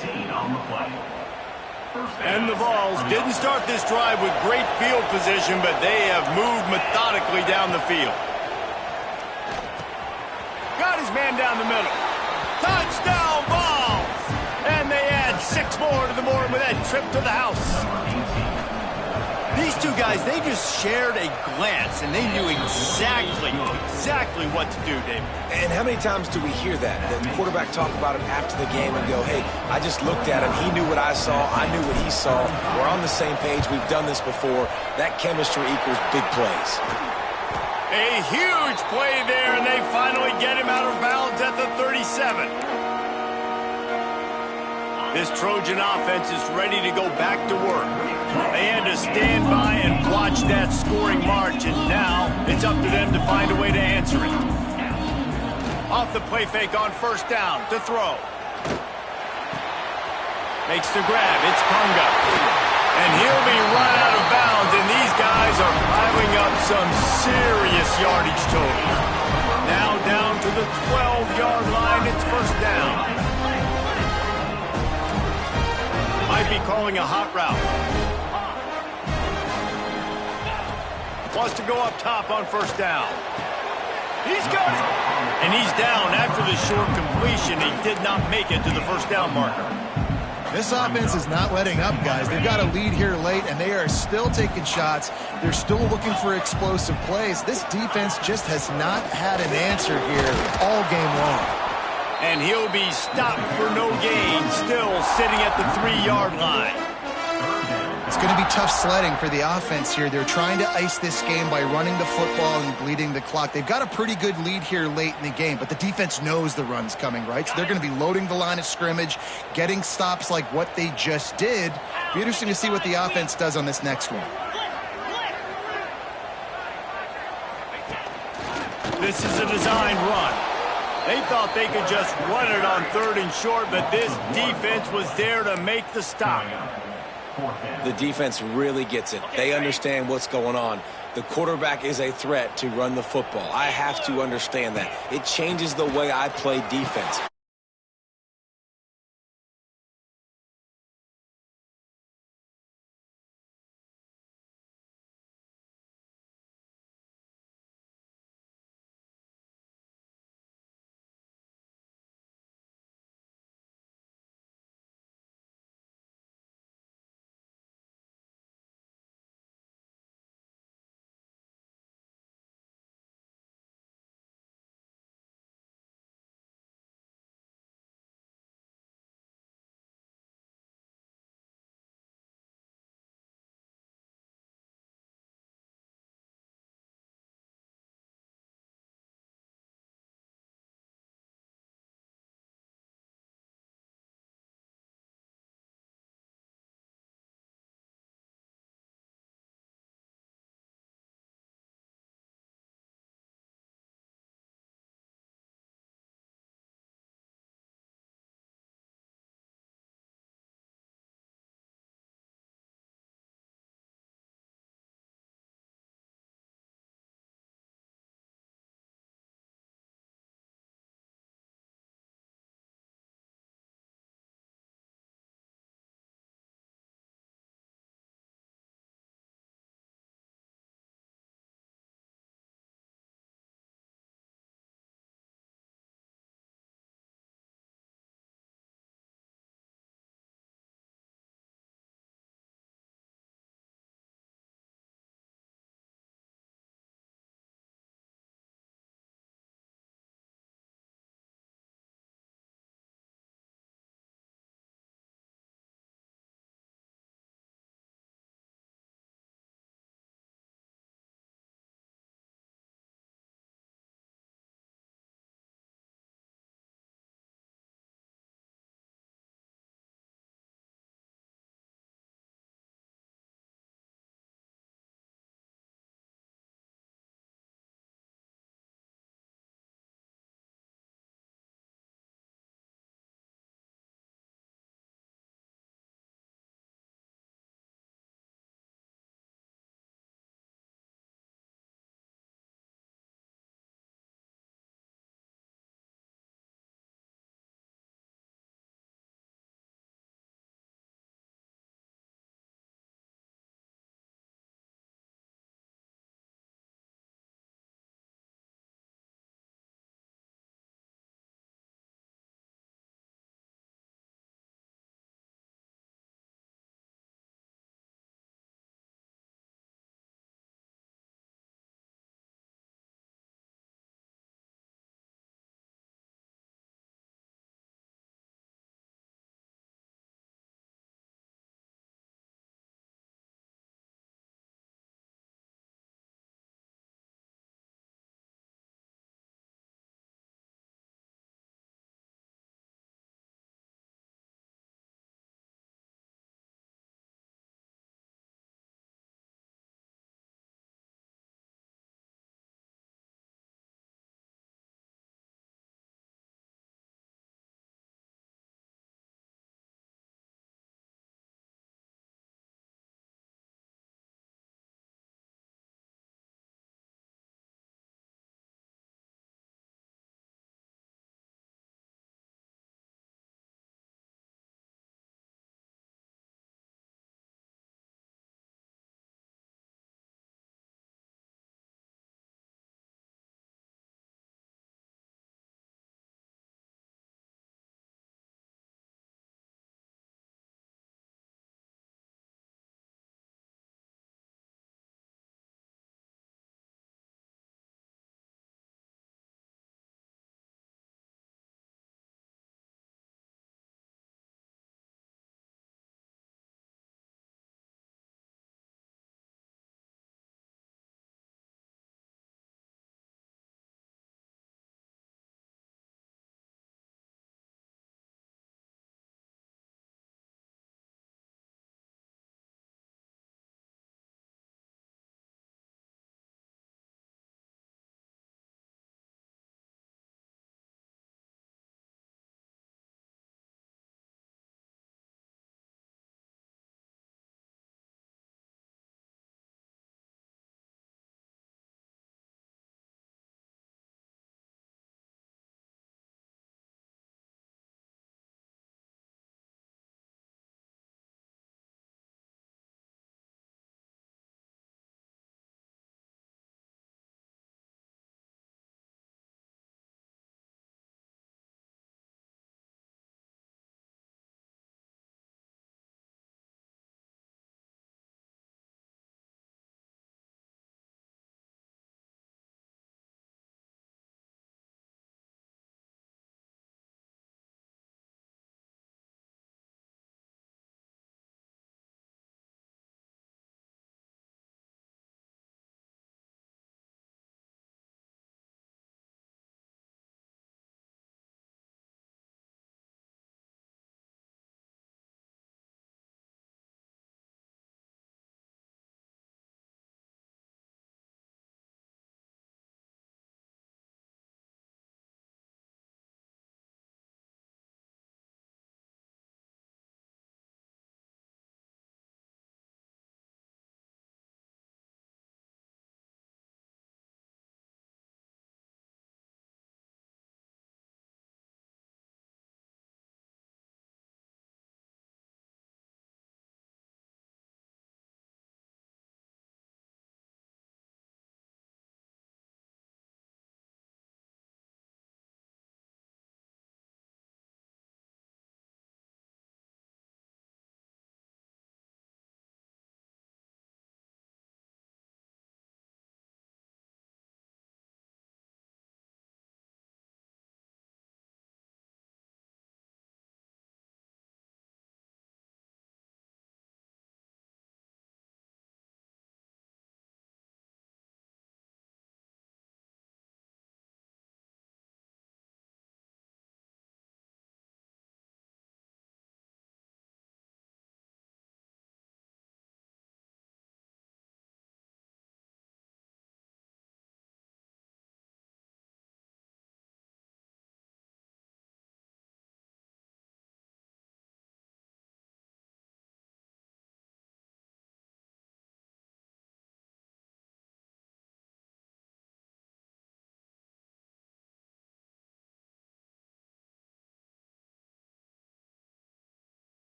17 on the play. And the Vols didn't start this drive with great field position, but they have moved methodically down the field. Got his man down the middle. Touchdown, Vols! And they add 6 more to the board with that trip to the house. These two guys, they just shared a glance, and they knew exactly what to do, David. And how many times do we hear that? The quarterback talk about it after the game and go, hey, I just looked at him. He knew what I saw. I knew what he saw. We're on the same page. We've done this before. That chemistry equals big plays. A huge play there, and they finally get him out of bounds at the 37. This Trojan offense is ready to go back to work. They had to stand by and watch that scoring march, and now it's up to them to find a way to answer it. Off the play fake on 1st down to throw. Makes the grab. It's Punga. And he'll be run out of bounds, and these guys are piling up some serious yardage totals. Now down to the 12-yard line. It's 1st down. Might be calling a hot route. Wants to go up top on 1st down. He's got it. And he's down after the short completion. He did not make it to the 1st down marker. This offense is not letting up, guys. They've got a lead here late, and they are still taking shots. They're still looking for explosive plays. This defense just has not had an answer here all game long. And he'll be stopped for no gain, still sitting at the 3-yard line. It's going to be tough sledding for the offense here. They're trying to ice this game by running the football and bleeding the clock. They've got a pretty good lead here late in the game, but the defense knows the run's coming, right? So they're going to be loading the line of scrimmage, getting stops like what they just did. Be interesting to see what the offense does on this next one. This is a designed run. They thought they could just run it on 3rd and short, but this defense was there to make the stop. The defense really gets it. They understand what's going on. The quarterback is a threat to run the football. I have to understand that. It changes the way I play defense.